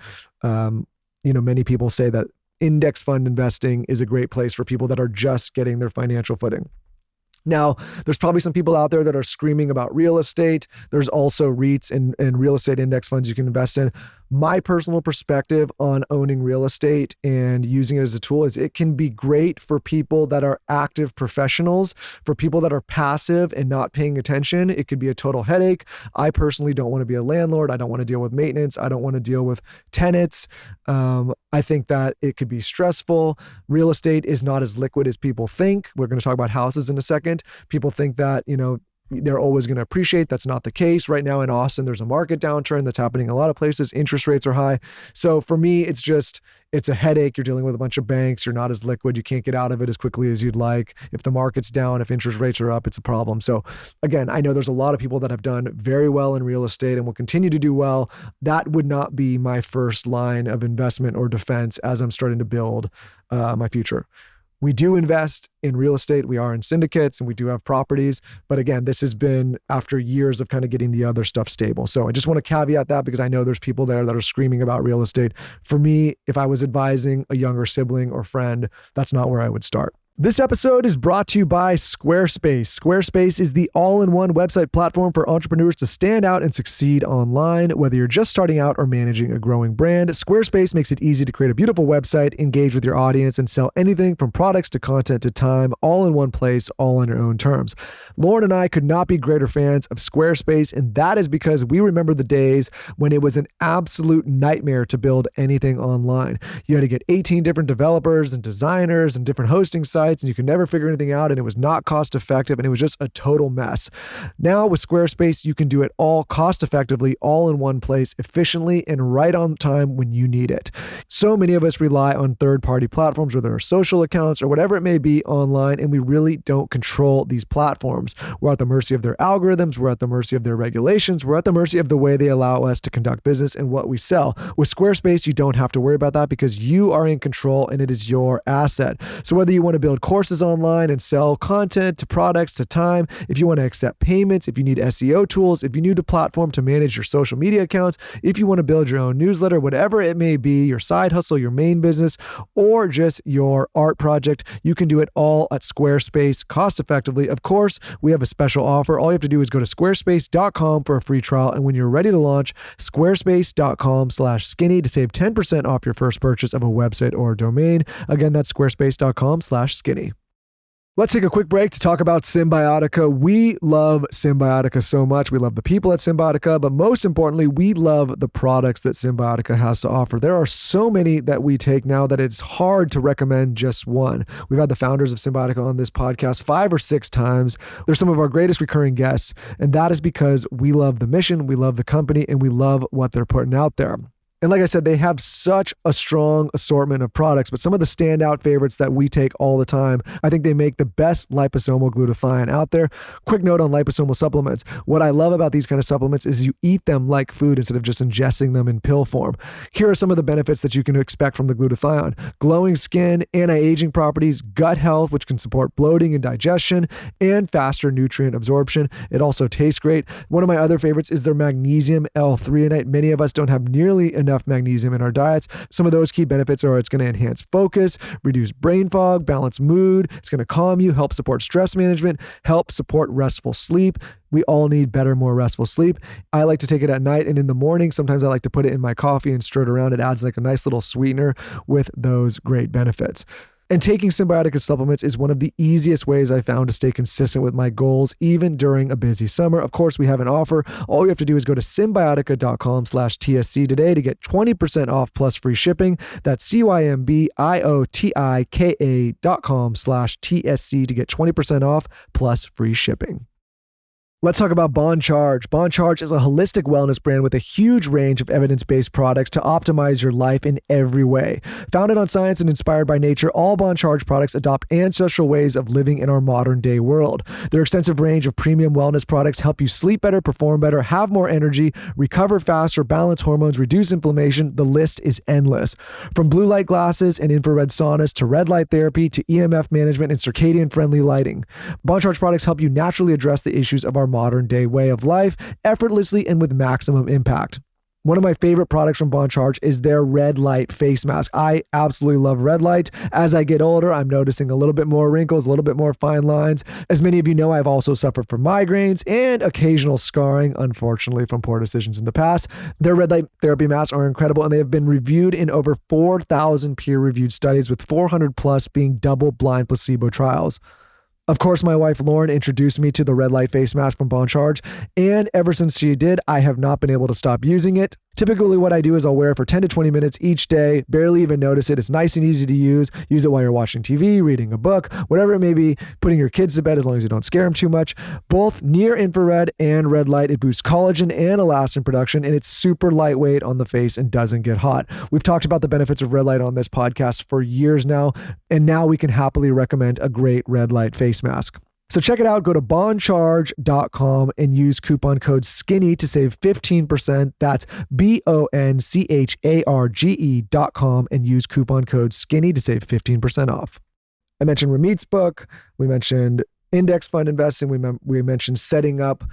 many people say that index fund investing is a great place for people that are just getting their financial footing. Now, there's probably some people out there that are screaming about real estate. There's also REITs and real estate index funds you can invest in. My personal perspective on owning real estate and using it as a tool is it can be great for people that are active professionals. For people that are passive and not paying attention, it could be a total headache. I personally don't want to be a landlord. I don't want to deal with maintenance. I don't want to deal with tenants. I think that it could be stressful. Real estate is not as liquid as people think. We're going to talk about houses in a second. People think that, they're always going to appreciate. That's not the case. Right now in Austin, there's a market downturn that's happening in a lot of places. Interest rates are high. So for me, it's a headache. You're dealing with a bunch of banks. You're not as liquid. You can't get out of it as quickly as you'd like. If the market's down, if interest rates are up, it's a problem. So again, I know there's a lot of people that have done very well in real estate and will continue to do well. That would not be my first line of investment or defense as I'm starting to build my future. We do invest in real estate. We are in syndicates and we do have properties. But again, this has been after years of kind of getting the other stuff stable. So I just want to caveat that because I know there's people there that are screaming about real estate. For me, if I was advising a younger sibling or friend, that's not where I would start. This episode is brought to you by Squarespace. Squarespace is the all-in-one website platform for entrepreneurs to stand out and succeed online. Whether you're just starting out or managing a growing brand, Squarespace makes it easy to create a beautiful website, engage with your audience, and sell anything from products to content to time, all in one place, all on your own terms. Lauren and I could not be greater fans of Squarespace, and that is because we remember the days when it was an absolute nightmare to build anything online. You had to get 18 different developers and designers and different hosting sites, and you could never figure anything out, and it was not cost effective, and it was just a total mess. Now with Squarespace, you can do it all cost effectively, all in one place, efficiently, and right on time when you need it. So many of us rely on third-party platforms, whether they're social accounts or whatever it may be online, and we really don't control these platforms. We're at the mercy of their algorithms, we're at the mercy of their regulations, we're at the mercy of the way they allow us to conduct business and what we sell. With Squarespace, you don't have to worry about that because you are in control and it is your asset. So whether you want to build courses online and sell content to products to time, if you want to accept payments, if you need SEO tools, if you need a platform to manage your social media accounts, if you want to build your own newsletter, whatever it may be, your side hustle, your main business, or just your art project, you can do it all at Squarespace cost effectively. Of course, we have a special offer. All you have to do is go to squarespace.com for a free trial. And when you're ready to launch, squarespace.com/skinny to save 10% off your first purchase of a website or a domain. Again, that's squarespace.com/skinny. Let's take a quick break to talk about Symbiotica. We love Symbiotica so much. We love the people at Symbiotica, but most importantly, we love the products that Symbiotica has to offer. There are so many that we take now that it's hard to recommend just one. We've had the founders of Symbiotica on this podcast 5 or 6 times. They're some of our greatest recurring guests, and that is because we love the mission, we love the company, and we love what they're putting out there. And like I said, they have such a strong assortment of products, but some of the standout favorites that we take all the time, I think they make the best liposomal glutathione out there. Quick note on liposomal supplements. What I love about these kind of supplements is you eat them like food instead of just ingesting them in pill form. Here are some of the benefits that you can expect from the glutathione. Glowing skin, anti-aging properties, gut health, which can support bloating and digestion, and faster nutrient absorption. It also tastes great. One of my other favorites is their magnesium L-threonate. Many of us don't have nearly enough magnesium in our diets. Some of those key benefits are it's going to enhance focus, reduce brain fog, balance mood. It's going to calm you, help support stress management, help support restful sleep. We all need better, more restful sleep. I like to take it at night and in the morning. Sometimes I like to put it in my coffee and stir it around. It adds like a nice little sweetener with those great benefits. And taking Symbiotica supplements is one of the easiest ways I found to stay consistent with my goals, even during a busy summer. Of course, we have an offer. All you have to do is go to symbiotica.com/TSC today to get 20% off plus free shipping. That's symbiotika.com/TSC to get 20% off plus free shipping. Let's talk about Bon Charge. Bon Charge is a holistic wellness brand with a huge range of evidence-based products to optimize your life in every way. Founded on science and inspired by nature, all Bon Charge products adopt ancestral ways of living in our modern-day world. Their extensive range of premium wellness products help you sleep better, perform better, have more energy, recover faster, balance hormones, reduce inflammation. The list is endless. From blue light glasses and infrared saunas to red light therapy to EMF management and circadian-friendly lighting. Bon Charge products help you naturally address the issues of our modern day way of life effortlessly and with maximum impact. One of my favorite products from Bon Charge is their red light face mask. I absolutely love red light. As I get older, I'm noticing a little bit more wrinkles, a little bit more fine lines. As many of you know, I've also suffered from migraines and occasional scarring, unfortunately, from poor decisions in the past. Their red light therapy masks are incredible, and they have been reviewed in over 4,000 peer-reviewed studies, with 400 plus being double-blind placebo trials. Of course, my wife Lauren introduced me to the red light face mask from Bon Charge, and ever since she did, I have not been able to stop using it. Typically, what I do is I'll wear it for 10 to 20 minutes each day, barely even notice it. It's nice and easy to use. Use it while you're watching TV, reading a book, whatever it may be, putting your kids to bed as long as you don't scare them too much. Both near infrared and red light, it boosts collagen and elastin production, and it's super lightweight on the face and doesn't get hot. We've talked about the benefits of red light on this podcast for years now, and now we can happily recommend a great red light face mask. So check it out. Go to boncharge.com and use coupon code SKINNY to save 15%. That's BONCHARGE.com and use coupon code SKINNY to save 15% off. I mentioned Ramit's book. We mentioned index fund investing. We mentioned setting up,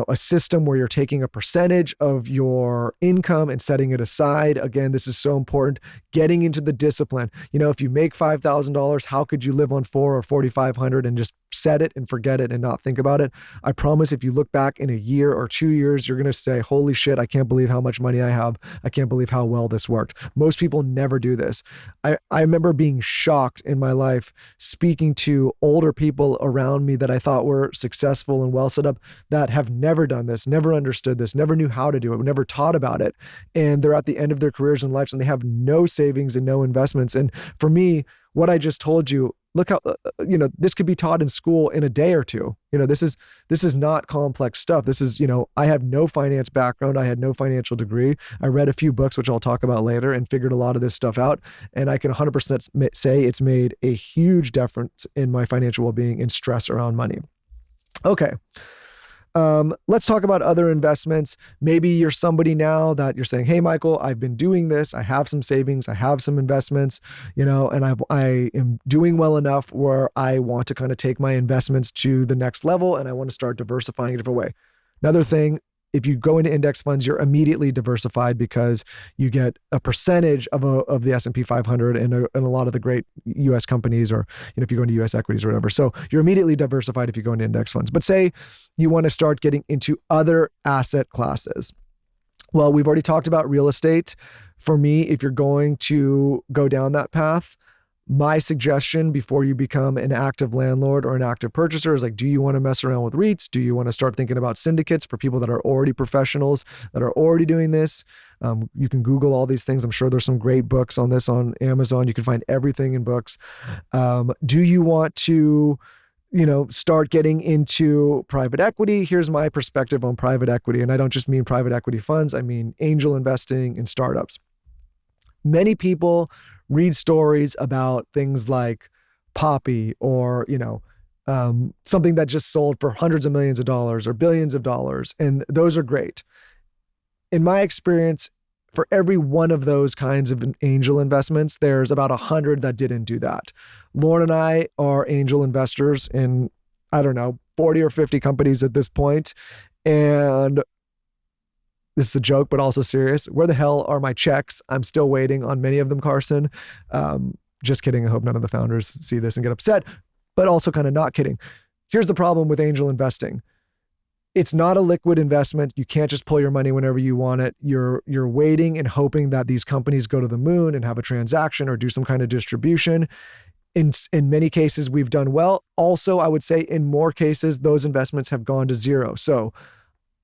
a system where you're taking a percentage of your income and setting it aside. Again, this is so important. Getting into the discipline. If you make $5,000, how could you live on $4,000 or $4,500 and just set it and forget it and not think about it? I promise if you look back in a year or 2 years, you're going to say, holy shit, I can't believe how much money I have. I can't believe how well this worked. Most people never do this. I remember being shocked in my life speaking to older people around me that I thought were successful and well set up that have never done this, never understood this, never knew how to do it, never taught about it. And they're at the end of their careers and lives and they have no savings and no investments. And for me, what I just told you, look how, this could be taught in school in a day or two. This is not complex stuff. This is, I have no finance background. I had no financial degree. I read a few books, which I'll talk about later, and figured a lot of this stuff out. And I can 100% say it's made a huge difference in my financial well-being and stress around money. Okay. Let's talk about other investments. Maybe you're somebody now that you're saying, hey, Michael, I've been doing this. I have some savings. I have some investments, and I am doing well enough where I want to kind of take my investments to the next level and I want to start diversifying a different way. Another thing, if you go into index funds, you're immediately diversified because you get a percentage of the S&P 500 and a lot of the great U.S. companies, or if you go into U.S. equities or whatever. So you're immediately diversified if you go into index funds. But say you want to start getting into other asset classes. Well, we've already talked about real estate. For me, if you're going to go down that path, My suggestion before you become an active landlord or an active purchaser is like, do you want to mess around with REITs? Do you want to start thinking about syndicates for people that are already professionals, that are already doing this? You can Google all these things. I'm sure there's some great books on this on Amazon. You can find everything in books. Do you want to start getting into private equity? Here's my perspective on private equity. And I don't just mean private equity funds. I mean angel investing in startups. Many people read stories about things like Poppy or, something that just sold for hundreds of millions of dollars or billions of dollars. And those are great. In my experience, for every one of those kinds of angel investments, there's about 100 that didn't do that. Lauren and I are angel investors in, 40 or 50 companies at this point. And this is a joke, but also serious. Where the hell are my checks? I'm still waiting on many of them, Carson. Just kidding. I hope none of the founders see this and get upset, but also kind of not kidding. Here's the problem with angel investing. It's not a liquid investment. You can't just pull your money whenever you want it. You're waiting and hoping that these companies go to the moon and have a transaction or do some kind of distribution. In many cases, we've done well. Also, I would say in more cases, those investments have gone to zero. So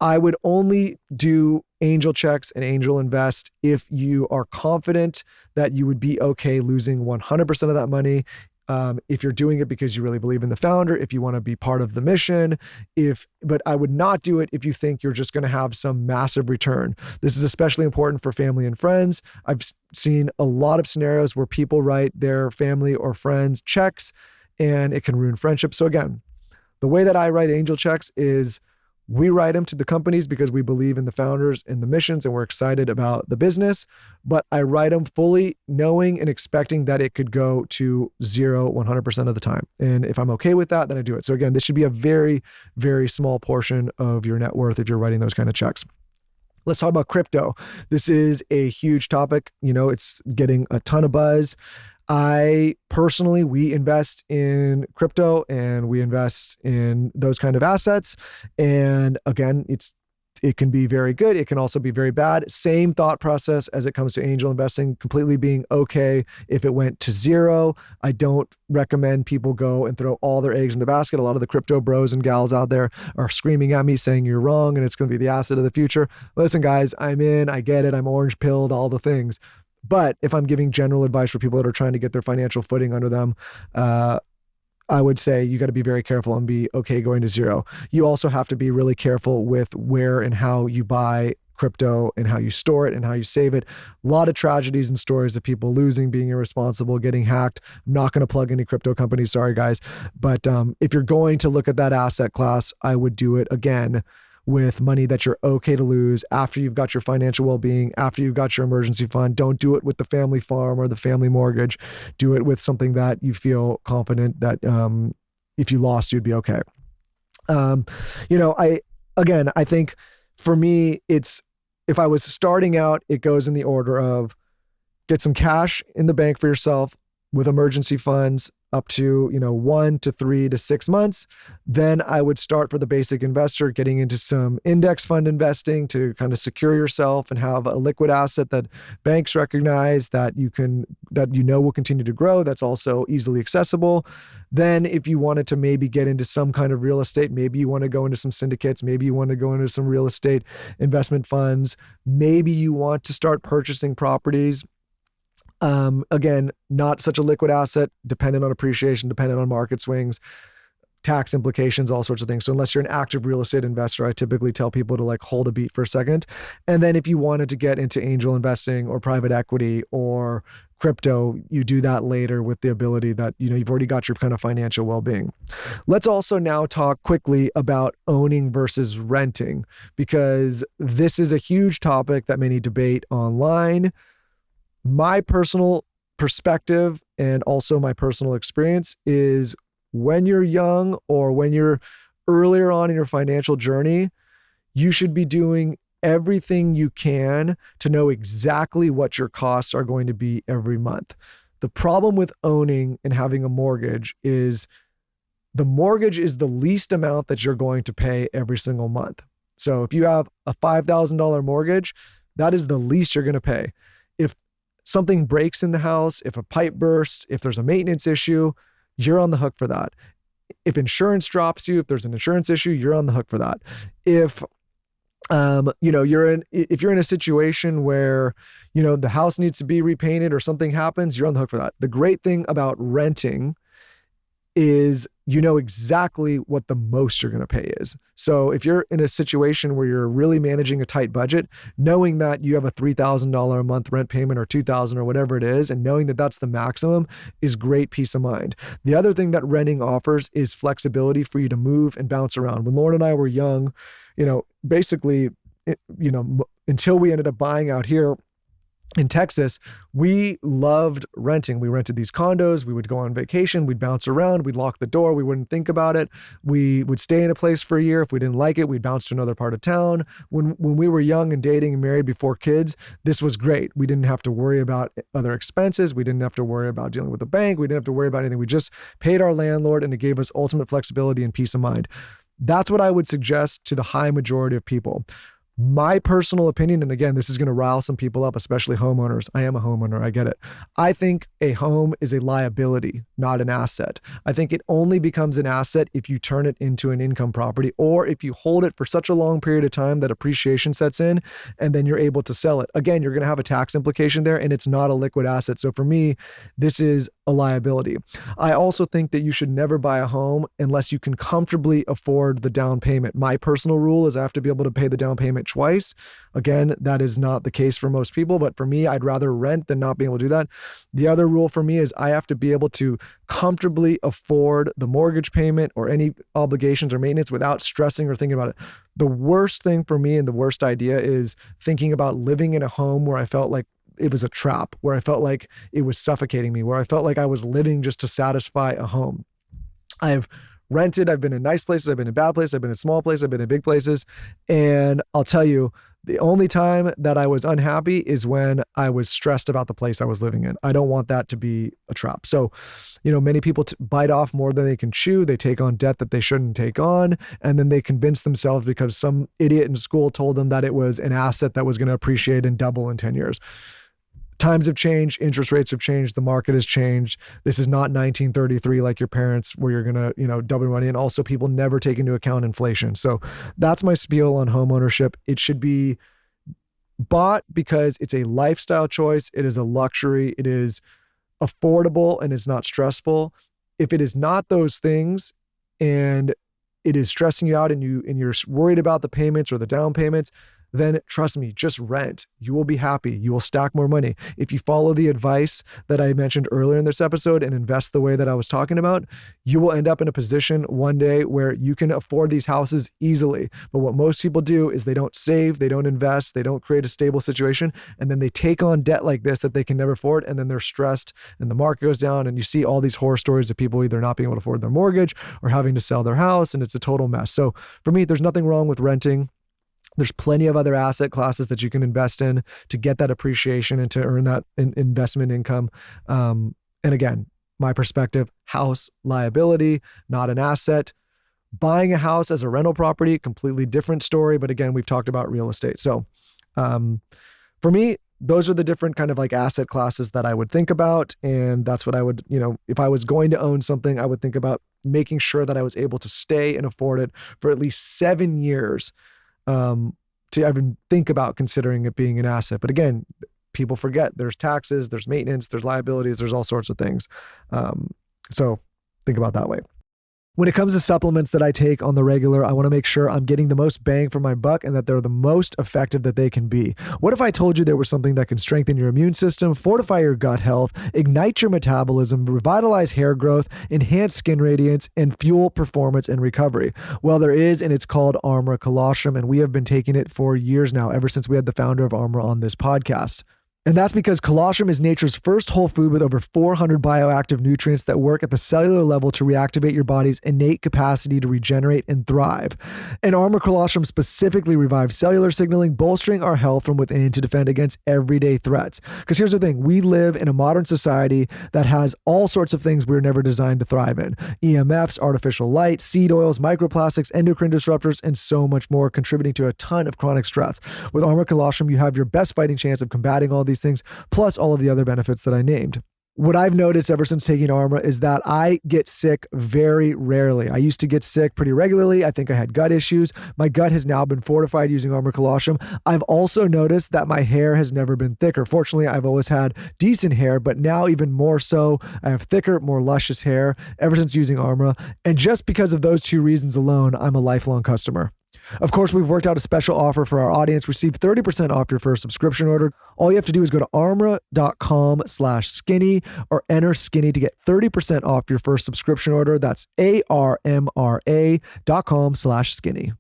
I would only do angel checks and angel invest if you are confident that you would be okay losing 100% of that money. If you're doing it because you really believe in the founder, if you want to be part of the mission, but I would not do it if you think you're just going to have some massive return. This is especially important for family and friends. I've seen a lot of scenarios where people write their family or friends checks and it can ruin friendships. So again, the way that I write angel checks is we write them to the companies because we believe in the founders and the missions and we're excited about the business. But I write them fully knowing and expecting that it could go to zero 100% of the time. And if I'm okay with that, then I do it. So again, this should be a very, very small portion of your net worth if you're writing those kind of checks. Let's talk about crypto. This is a huge topic. It's getting a ton of buzz. We invest in crypto and we invest in those kind of assets. And again, it can be very good. It can also be very bad. Same thought process as it comes to angel investing, completely being okay if it went to zero. I don't recommend people go and throw all their eggs in the basket. A lot of the crypto bros and gals out there are screaming at me saying you're wrong and it's going to be the asset of the future. Listen, guys, I'm in, I get it. I'm orange pilled, all the things. But if I'm giving general advice for people that are trying to get their financial footing under them, I would say you got to be very careful and be okay going to zero. You also have to be really careful with where and how you buy crypto and how you store it and how you save it. A lot of tragedies and stories of people losing, being irresponsible, getting hacked. I'm not going to plug any crypto companies. Sorry, guys. But if you're going to look at that asset class, I would do it again with money that you're okay to lose after you've got your financial well-being, after you've got your emergency fund. Don't do it with the family farm or the family mortgage. Do it with something that you feel confident that if you lost, you'd be okay. I think for me, if I was starting out, it goes in the order of get some cash in the bank for yourself with emergency funds up to 1 to 3 to 6 months. Then I would start for the basic investor, getting into some index fund investing to kind of secure yourself and have a liquid asset that banks recognize that will continue to grow, that's also easily accessible. Then if you wanted to maybe get into some kind of real estate, maybe you want to go into some syndicates, maybe you want to go into some real estate investment funds, maybe you want to start purchasing properties. Again, not such a liquid asset, dependent on appreciation, dependent on market swings, tax implications, all sorts of things. So unless you're an active real estate investor, I typically tell people to hold a beat for a second. And then if you wanted to get into angel investing or private equity or crypto, you do that later with the ability that, you've already got your kind of financial well-being. Let's also now talk quickly about owning versus renting, because this is a huge topic that many debate online. My personal perspective and also my personal experience is when you're young or when you're earlier on in your financial journey, you should be doing everything you can to know exactly what your costs are going to be every month. The problem with owning and having a mortgage is the mortgage is the least amount that you're going to pay every single month. So if you have a $5,000 mortgage, that is the least you're going to pay. If something breaks in the house, if a pipe bursts, if there's a maintenance issue, you're on the hook for that. If insurance drops you, if there's an insurance issue, you're on the hook for that. If if you're in a situation where, the house needs to be repainted or something happens, you're on the hook for that. The great thing about renting is exactly what the most you're going to pay is. So if you're in a situation where you're really managing a tight budget, knowing that you have a $3,000 a month rent payment or $2,000 or whatever it is, and knowing that that's the maximum is great peace of mind. The other thing that renting offers is flexibility for you to move and bounce around. When Lauren and I were young, basically, until we ended up buying out here in Texas, we loved renting. We rented these condos. We would go on vacation. We'd bounce around. We'd lock the door. We wouldn't think about it. We would stay in a place for a year. If we didn't like it, we'd bounce to another part of town. When we were young and dating and married before kids, this was great. We didn't have to worry about other expenses. We didn't have to worry about dealing with the bank. We didn't have to worry about anything. We just paid our landlord, and it gave us ultimate flexibility and peace of mind. That's what I would suggest to the high majority of people. My personal opinion, and again, this is going to rile some people up, especially homeowners. I am a homeowner. I get it. I think a home is a liability, not an asset. I think it only becomes an asset if you turn it into an income property, or if you hold it for such a long period of time that appreciation sets in and then you're able to sell it. Again, you're going to have a tax implication there, and it's not a liquid asset. So for me, this is a liability. I also think that you should never buy a home unless you can comfortably afford the down payment. My personal rule is I have to be able to pay the down payment twice. Again, that is not the case for most people, but for me, I'd rather rent than not be able to do that. The other rule for me is I have to be able to comfortably afford the mortgage payment or any obligations or maintenance without stressing or thinking about it. The worst thing for me, and the worst idea, is thinking about living in a home where I felt like it was a trap, where I felt like it was suffocating me, where I felt like I was living just to satisfy a home. I've rented, I've been in nice places, I've been in bad places, I've been in small places, I've been in big places. And I'll tell you, the only time that I was unhappy is when I was stressed about the place I was living in. I don't want that to be a trap. So, many people bite off more than they can chew. They take on debt that they shouldn't take on. And then they convince themselves because some idiot in school told them that it was an asset that was going to appreciate and double in 10 years. Times have changed. Interest rates have changed. The market has changed. This is not 1933 like your parents, where you're going to, double your money. And also, people never take into account inflation. So that's my spiel on home ownership. It should be bought because it's a lifestyle choice. It is a luxury. It is affordable, and it's not stressful. If it is not those things, and it is stressing you out, and you're worried about the payments or the down payments, then trust me, just rent. You will be happy. You will stack more money. If you follow the advice that I mentioned earlier in this episode and invest the way that I was talking about, you will end up in a position one day where you can afford these houses easily. But what most people do is they don't save, they don't invest, they don't create a stable situation, and then they take on debt like this that they can never afford, and then they're stressed and the market goes down, and you see all these horror stories of people either not being able to afford their mortgage or having to sell their house, and it's a total mess. So for me, there's nothing wrong with renting. There's plenty of other asset classes that you can invest in to get that appreciation and to earn that investment income. And again, my perspective, house liability, not an asset. Buying a house as a rental property, completely different story. But again, we've talked about real estate. So for me, those are the different kind of like asset classes that I would think about. And that's what I would, if I was going to own something, I would think about making sure that I was able to stay and afford it for at least 7 years to even think about considering it being an asset. But again, people forget there's taxes, there's maintenance, there's liabilities, there's all sorts of things. So think about that way. When it comes to supplements that I take on the regular, I want to make sure I'm getting the most bang for my buck and that they're the most effective that they can be. What if I told you there was something that can strengthen your immune system, fortify your gut health, ignite your metabolism, revitalize hair growth, enhance skin radiance, and fuel performance and recovery? Well, there is, and it's called Armor Colostrum, and we have been taking it for years now, ever since we had the founder of Armor on this podcast. And that's because colostrum is nature's first whole food with over 400 bioactive nutrients that work at the cellular level to reactivate your body's innate capacity to regenerate and thrive. And Armor Colostrum specifically revives cellular signaling, bolstering our health from within to defend against everyday threats. Because here's the thing, we live in a modern society that has all sorts of things we were never designed to thrive in. EMFs, artificial light, seed oils, microplastics, endocrine disruptors, and so much more, contributing to a ton of chronic stress. With Armor Colostrum, you have your best fighting chance of combating all these these things, plus all of the other benefits that I named. What I've noticed ever since taking Armra is that I get sick very rarely. I used to get sick pretty regularly. I think I had gut issues. My gut has now been fortified using Armra Colostrum. I've also noticed that my hair has never been thicker. Fortunately, I've always had decent hair, but now even more so, I have thicker, more luscious hair ever since using Armra. And just because of those two reasons alone, I'm a lifelong customer. Of course, we've worked out a special offer for our audience. Receive 30% off your first subscription order. All you have to do is go to armra.com/skinny or enter skinny to get 30% off your first subscription order. That's armra.com/skinny.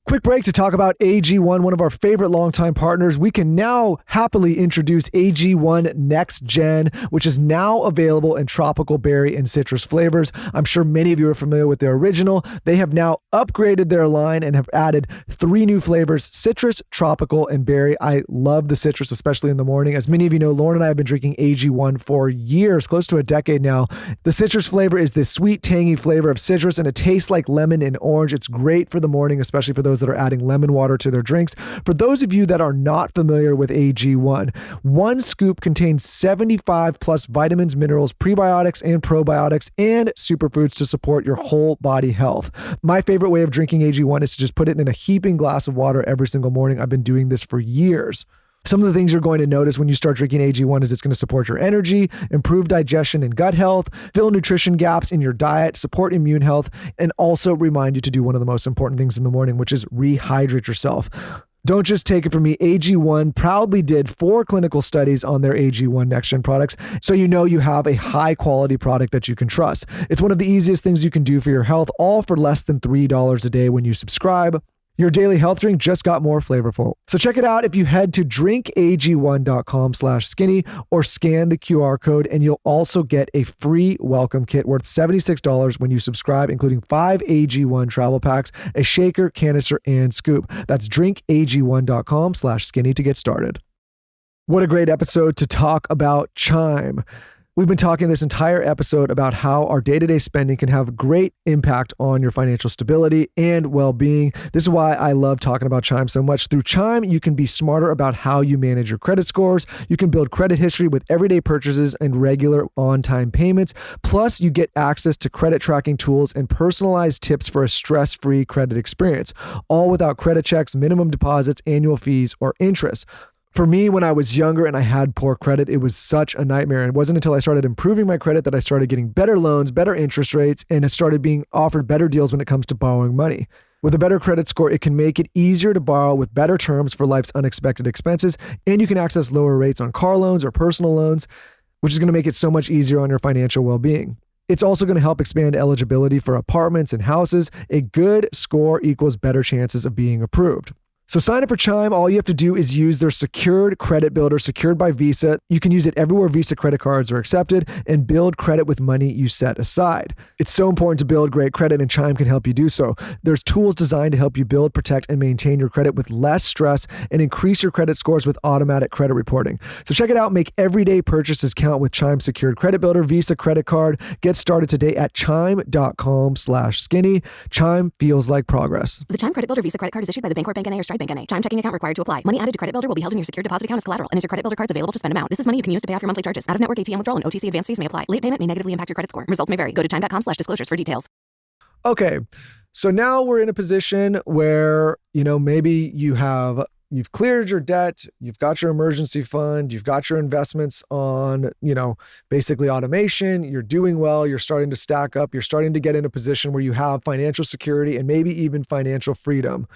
Quick break to talk about AG1, one of our favorite longtime partners. We can now happily introduce AG1 Next Gen, which is now available in tropical berry and citrus flavors. I'm sure many of you are familiar with their original. They have now upgraded their line and have added 3 new flavors: citrus, tropical, and berry. I love the citrus, especially in the morning. As many of you know, Lauren and I have been drinking AG1 for years, close to a decade now. The citrus flavor is this sweet, tangy flavor of citrus, and it tastes like lemon and orange. It's great for the morning, especially for those that are adding lemon water to their drinks. For those of you that are not familiar with AG1, 1 scoop contains 75 plus vitamins, minerals, prebiotics, and probiotics, and superfoods to support your whole body health. My favorite way of drinking AG1 is to just put it in a heaping glass of water every single morning. I've been doing this for years. Some of the things you're going to notice when you start drinking AG1 is it's going to support your energy, improve digestion and gut health, fill nutrition gaps in your diet, support immune health, and also remind you to do one of the most important things in the morning, which is rehydrate yourself. Don't just take it from me. AG1 proudly did 4 clinical studies on their AG1 Next Gen products, so you know you have a high quality product that you can trust. It's one of the easiest things you can do for your health, all for less than $3 a day when you subscribe. Your daily health drink just got more flavorful. So check it out if you head to drinkag1.com/skinny or scan the QR code, and you'll also get a free welcome kit worth $76 when you subscribe, including 5 AG1 travel packs, a shaker, canister, and scoop. That's drinkag1.com/skinny to get started. What a great episode to talk about Chime. We've been talking this entire episode about how our day-to-day spending can have great impact on your financial stability and well-being. This is why I love talking about Chime so much. Through Chime, you can be smarter about how you manage your credit scores. You can build credit history with everyday purchases and regular on-time payments. Plus, you get access to credit tracking tools and personalized tips for a stress-free credit experience, all without credit checks, minimum deposits, annual fees, or interest. For me, when I was younger and I had poor credit, it was such a nightmare. It wasn't until I started improving my credit that I started getting better loans, better interest rates, and I started being offered better deals when it comes to borrowing money. With a better credit score, it can make it easier to borrow with better terms for life's unexpected expenses, and you can access lower rates on car loans or personal loans, which is going to make it so much easier on your financial well-being. It's also going to help expand eligibility for apartments and houses. A good score equals better chances of being approved. So sign up for Chime. All you have to do is use their secured credit builder, secured by Visa. You can use it everywhere Visa credit cards are accepted and build credit with money you set aside. It's so important to build great credit, and Chime can help you do so. There's tools designed to help you build, protect, and maintain your credit with less stress and increase your credit scores with automatic credit reporting. So check it out. Make everyday purchases count with Chime secured credit builder, Visa credit card. Get started today at chime.com/skinny. Chime feels like progress. The Chime Credit Builder Visa credit card is issued by the Bancorp Bank N.A. or Stride Bank N.A. Chime checking account required to apply. Money added to credit builder will be held in your secured deposit account as collateral and is your credit builder cards available to spend amount. This is money you can use to pay off your monthly charges. Out-of-network ATM withdrawal and OTC advance fees may apply. Late payment may negatively impact your credit score. Results may vary. Go to chime.com/disclosures for details. Okay, so now we're in a position where, maybe you've cleared your debt, you've got your emergency fund, you've got your investments on, basically automation, you're doing well, you're starting to stack up, you're starting to get in a position where you have financial security and maybe even financial freedom.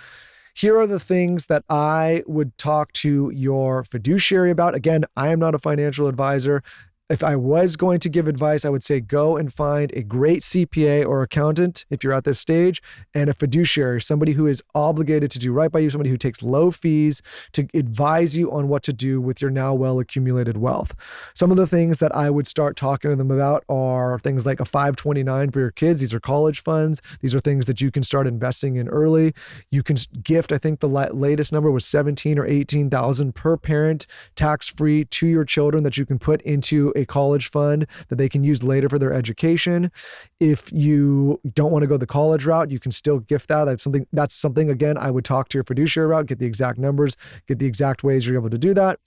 Here are the things that I would talk to your fiduciary about. Again, I am not a financial advisor. If I was going to give advice, I would say go and find a great CPA or accountant if you're at this stage, and a fiduciary, somebody who is obligated to do right by you, somebody who takes low fees to advise you on what to do with your now well-accumulated wealth. Some of the things that I would start talking to them about are things like a 529 for your kids. These are college funds. These are things that you can start investing in early. You can gift, I think the latest number was 17 or 18,000 per parent, tax-free to your children that you can put into a college fund that they can use later for their education. If you don't want to go the college route, you can still gift that. That's something again, I would talk to your fiduciary about, get the exact numbers, get the exact ways you're able to do that.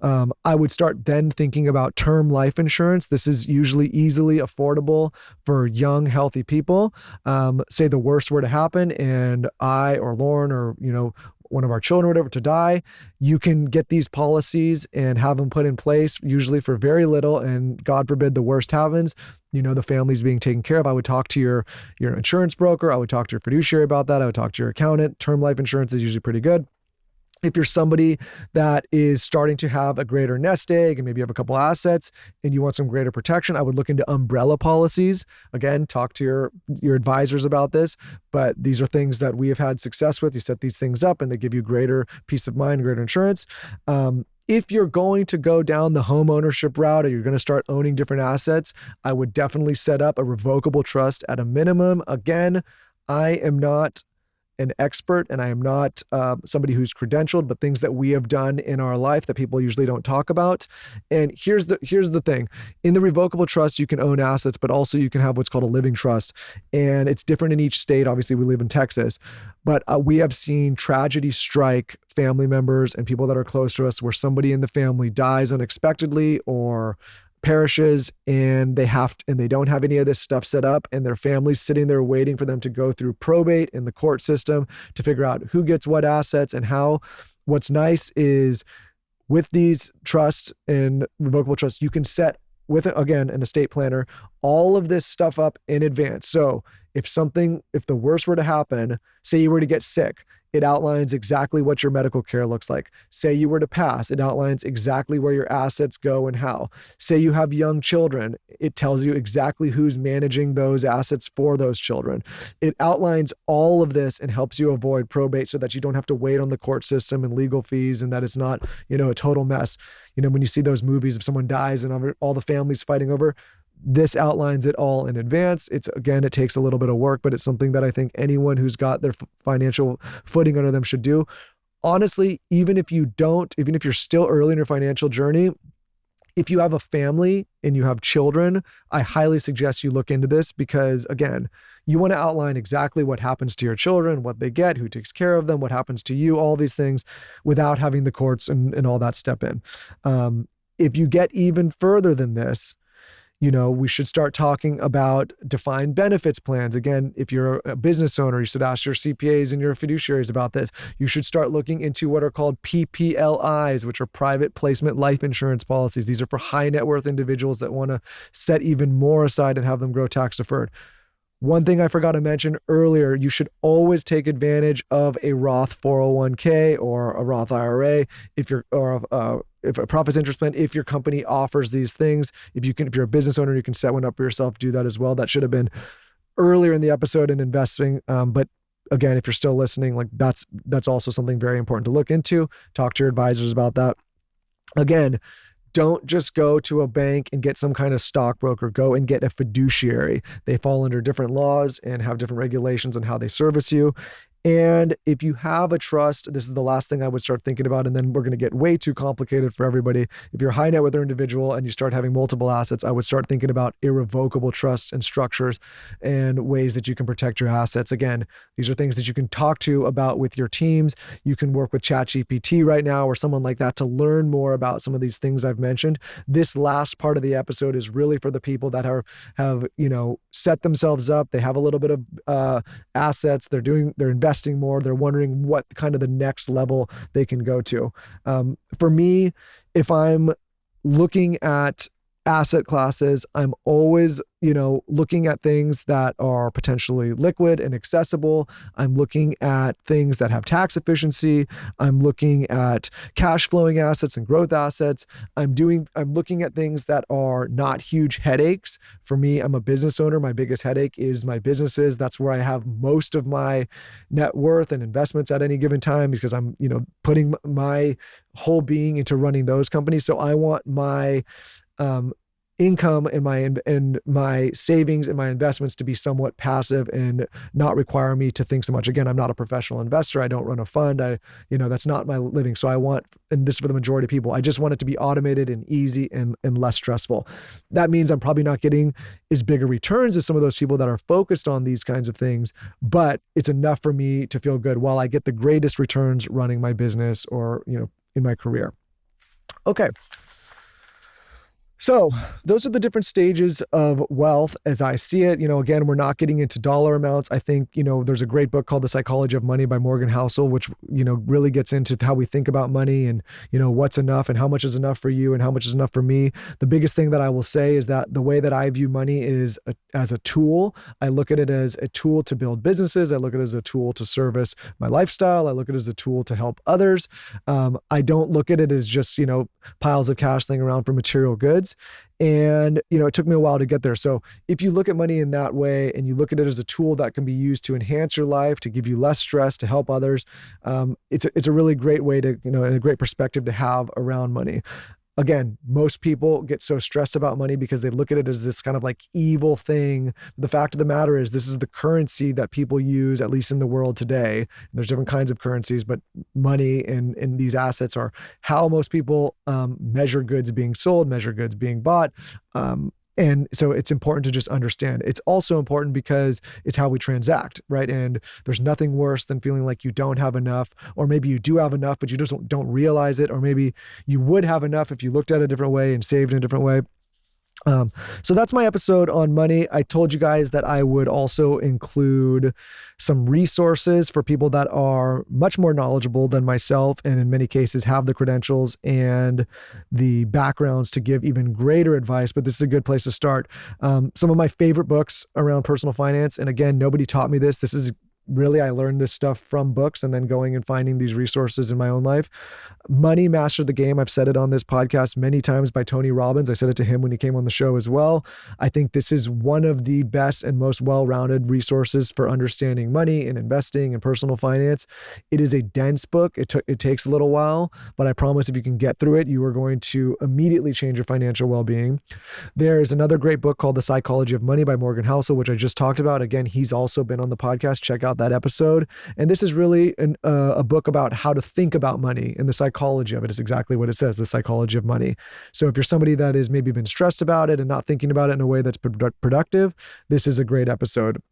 I would start then thinking about term life insurance. This is usually easily affordable for young, healthy people. Say the worst were to happen and I or Lauren or, one of our children or whatever to die, you can get these policies and have them put in place usually for very little. And God forbid the worst happens, the family's being taken care of. I would talk to your insurance broker. I would talk to your fiduciary about that. I would talk to your accountant. Term life insurance is usually pretty good. If you're somebody that is starting to have a greater nest egg and maybe have a couple assets and you want some greater protection, I would look into umbrella policies. Again, talk to your advisors about this, but these are things that we have had success with. You set these things up and they give you greater peace of mind, greater insurance. If you're going to go down the home ownership route or you're going to start owning different assets, I would definitely set up a revocable trust at a minimum. Again, I am not an expert and I am not somebody who's credentialed, but things that we have done in our life that people usually don't talk about. And here's the thing. In the revocable trust, you can own assets, but also you can have what's called a living trust. And it's different in each state. Obviously, we live in Texas, but we have seen tragedy strike family members and people that are close to us where somebody in the family dies unexpectedly or perishes and they don't have any of this stuff set up and their family's sitting there waiting for them to go through probate in the court system to figure out who gets what assets and how. What's nice is with these trusts and revocable trusts, you can set with, again, an estate planner, all of this stuff up in advance. So if the worst were to happen, say you were to get sick, it outlines exactly what your medical care looks like. Say you were to pass, it outlines exactly where your assets go and how. Say you have young children, it tells you exactly who's managing those assets for those children. It outlines all of this and helps you avoid probate so that you don't have to wait on the court system and legal fees and that it's not, a total mess. When you see those movies of someone dies and all the families fighting over, this outlines it all in advance. It takes a little bit of work, but it's something that I think anyone who's got their financial footing under them should do. Honestly, even if you're still early in your financial journey, if you have a family and you have children, I highly suggest you look into this because, again, you want to outline exactly what happens to your children, what they get, who takes care of them, what happens to you, all these things without having the courts and all that step in. If you get even further than this, we should start talking about defined benefits plans. Again, if you're a business owner, you should ask your CPAs and your fiduciaries about this. You should start looking into what are called PPLIs, which are private placement life insurance policies. These are for high net worth individuals that want to set even more aside and have them grow tax deferred. One thing I forgot to mention earlier, you should always take advantage of a Roth 401k or a Roth IRA if a profits interest plan, if your company offers these things. If you're a business owner, you can set one up for yourself, do that as well. That should have been earlier in the episode in investing. But again, if you're still listening, that's also something very important to look into. Talk to your advisors about that. Again, don't just go to a bank and get some kind of stockbroker. Go and get a fiduciary. They fall under different laws and have different regulations on how they service you. And if you have a trust, this is the last thing I would start thinking about, and then we're going to get way too complicated for everybody. If you're a high net worth individual and you start having multiple assets, I would start thinking about irrevocable trusts and structures and ways that you can protect your assets. Again, these are things that you can talk to about with your teams. You can work with ChatGPT right now or someone like that to learn more about some of these things I've mentioned. This last part of the episode is really for the people that have set themselves up. They have a little bit of assets. They're investing more. They're wondering what kind of the next level they can go to. For me, if I'm looking at asset classes, I'm always, looking at things that are potentially liquid and accessible. I'm looking at things that have tax efficiency. I'm looking at cash flowing assets and growth assets. I'm looking at things that are not huge headaches. For me, I'm a business owner. My biggest headache is my businesses. That's where I have most of my net worth and investments at any given time because I'm, putting my whole being into running those companies. So I want my income and my savings and my investments to be somewhat passive and not require me to think so much. Again, I'm not a professional investor. I don't run a fund. That's not my living. So I want, and this is for the majority of people, I just want it to be automated and easy and less stressful. That means I'm probably not getting as big a returns as some of those people that are focused on these kinds of things, but it's enough for me to feel good while I get the greatest returns running my business or, in my career. Okay. So those are the different stages of wealth as I see it. Again, we're not getting into dollar amounts. I think, there's a great book called The Psychology of Money by Morgan Housel, which, really gets into how we think about money and, what's enough and how much is enough for you and how much is enough for me. The biggest thing that I will say is that the way that I view money is as a tool. I look at it as a tool to build businesses. I look at it as a tool to service my lifestyle. I look at it as a tool to help others. I don't look at it as just, piles of cash laying around for material goods. And, it took me a while to get there. So if you look at money in that way and you look at it as a tool that can be used to enhance your life, to give you less stress, to help others, it's a really great way to, and a great perspective to have around money. Again, most people get so stressed about money because they look at it as this kind of like evil thing. The fact of the matter is this is the currency that people use, at least in the world today. There's different kinds of currencies, but money and these assets are how most people measure goods being sold, measure goods being bought. And so it's important to just understand. It's also important because it's how we transact, right? And there's nothing worse than feeling like you don't have enough, or maybe you do have enough, but you just don't realize it. Or maybe you would have enough if you looked at it a different way and saved in a different way. So that's my episode on money. I told you guys that I would also include some resources for people that are much more knowledgeable than myself, and in many cases have the credentials and the backgrounds to give even greater advice, but this is a good place to start. Some of my favorite books around personal finance, and again, nobody taught me this. This is really, I learned this stuff from books and then going and finding these resources in my own life. Money Mastered the Game. I've said it on this podcast many times by Tony Robbins. I said it to him when he came on the show as well. I think this is one of the best and most well-rounded resources for understanding money and investing and personal finance. It is a dense book. It takes a little while, but I promise if you can get through it, you are going to immediately change your financial well-being. There's another great book called The Psychology of Money by Morgan Housel, which I just talked about. Again, he's also been on the podcast. Check out that episode. And this is really a book about how to think about money, and the psychology of it is exactly what it says, the psychology of money. So if you're somebody that has maybe been stressed about it and not thinking about it in a way that's productive, this is a great episode.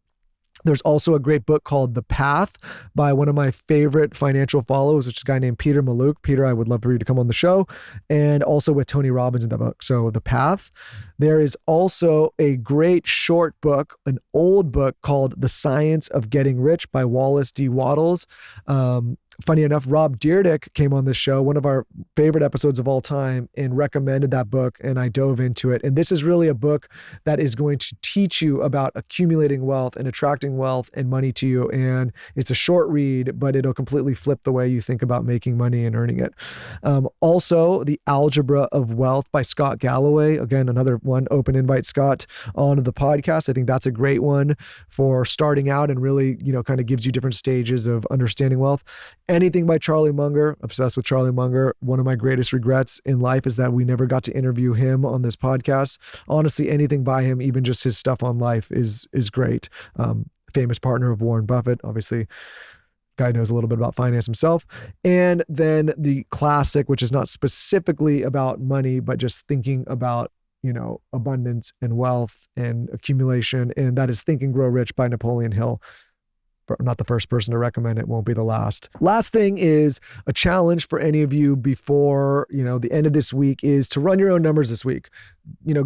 There's also a great book called The Path by one of my favorite financial followers, which is a guy named Peter Mallouk. Peter, I would love for you to come on the show, and also with Tony Robbins in the book. So The Path. There is also a great short book, an old book called The Science of Getting Rich by Wallace D. Wattles. Funny enough, Rob Dyrdek came on this show, one of our favorite episodes of all time, and recommended that book, and I dove into it. And this is really a book that is going to teach you about accumulating wealth and attracting wealth and money to you. And it's a short read, but it'll completely flip the way you think about making money and earning it. Also, The Algebra of Wealth by Scott Galloway. Again, another one, open invite Scott onto the podcast. I think that's a great one for starting out and really, kind of gives you different stages of understanding wealth. Anything by Charlie Munger, obsessed with Charlie Munger. One of my greatest regrets in life is that we never got to interview him on this podcast. Honestly, anything by him, even just his stuff on life is great. Famous partner of Warren Buffett, obviously. Guy knows a little bit about finance himself. And then the classic, which is not specifically about money, but just thinking about abundance and wealth and accumulation. And that is Think and Grow Rich by Napoleon Hill. I'm not the first person to recommend it, won't be the last. Last thing is a challenge for any of you before, the end of this week is to run your own numbers this week.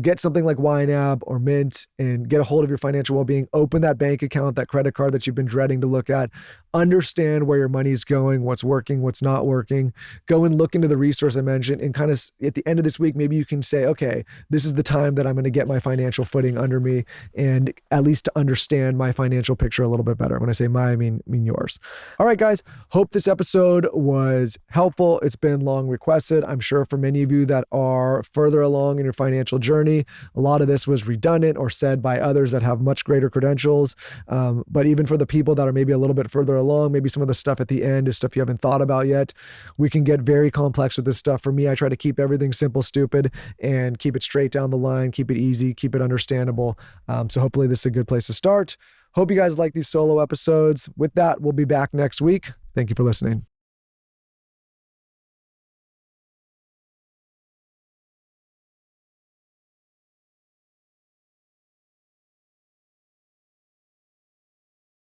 Get something like YNAB or Mint and get a hold of your financial well-being. Open that bank account, that credit card that you've been dreading to look at. Understand where your money's going, what's working, what's not working. Go and look into the resource I mentioned, and kind of at the end of this week, maybe you can say, okay, this is the time that I'm going to get my financial footing under me, and at least to understand my financial picture a little bit better. When I say my, I mean yours. All right, guys, hope this episode was helpful. It's been long requested. I'm sure for many of you that are further along in your financial financial journey. A lot of this was redundant or said by others that have much greater credentials. But even for the people that are maybe a little bit further along, maybe some of the stuff at the end is stuff you haven't thought about yet. We can get very complex with this stuff. For me, I try to keep everything simple, stupid, and keep it straight down the line, keep it easy, keep it understandable. So hopefully this is a good place to start. Hope you guys like these solo episodes. With that, we'll be back next week. Thank you for listening.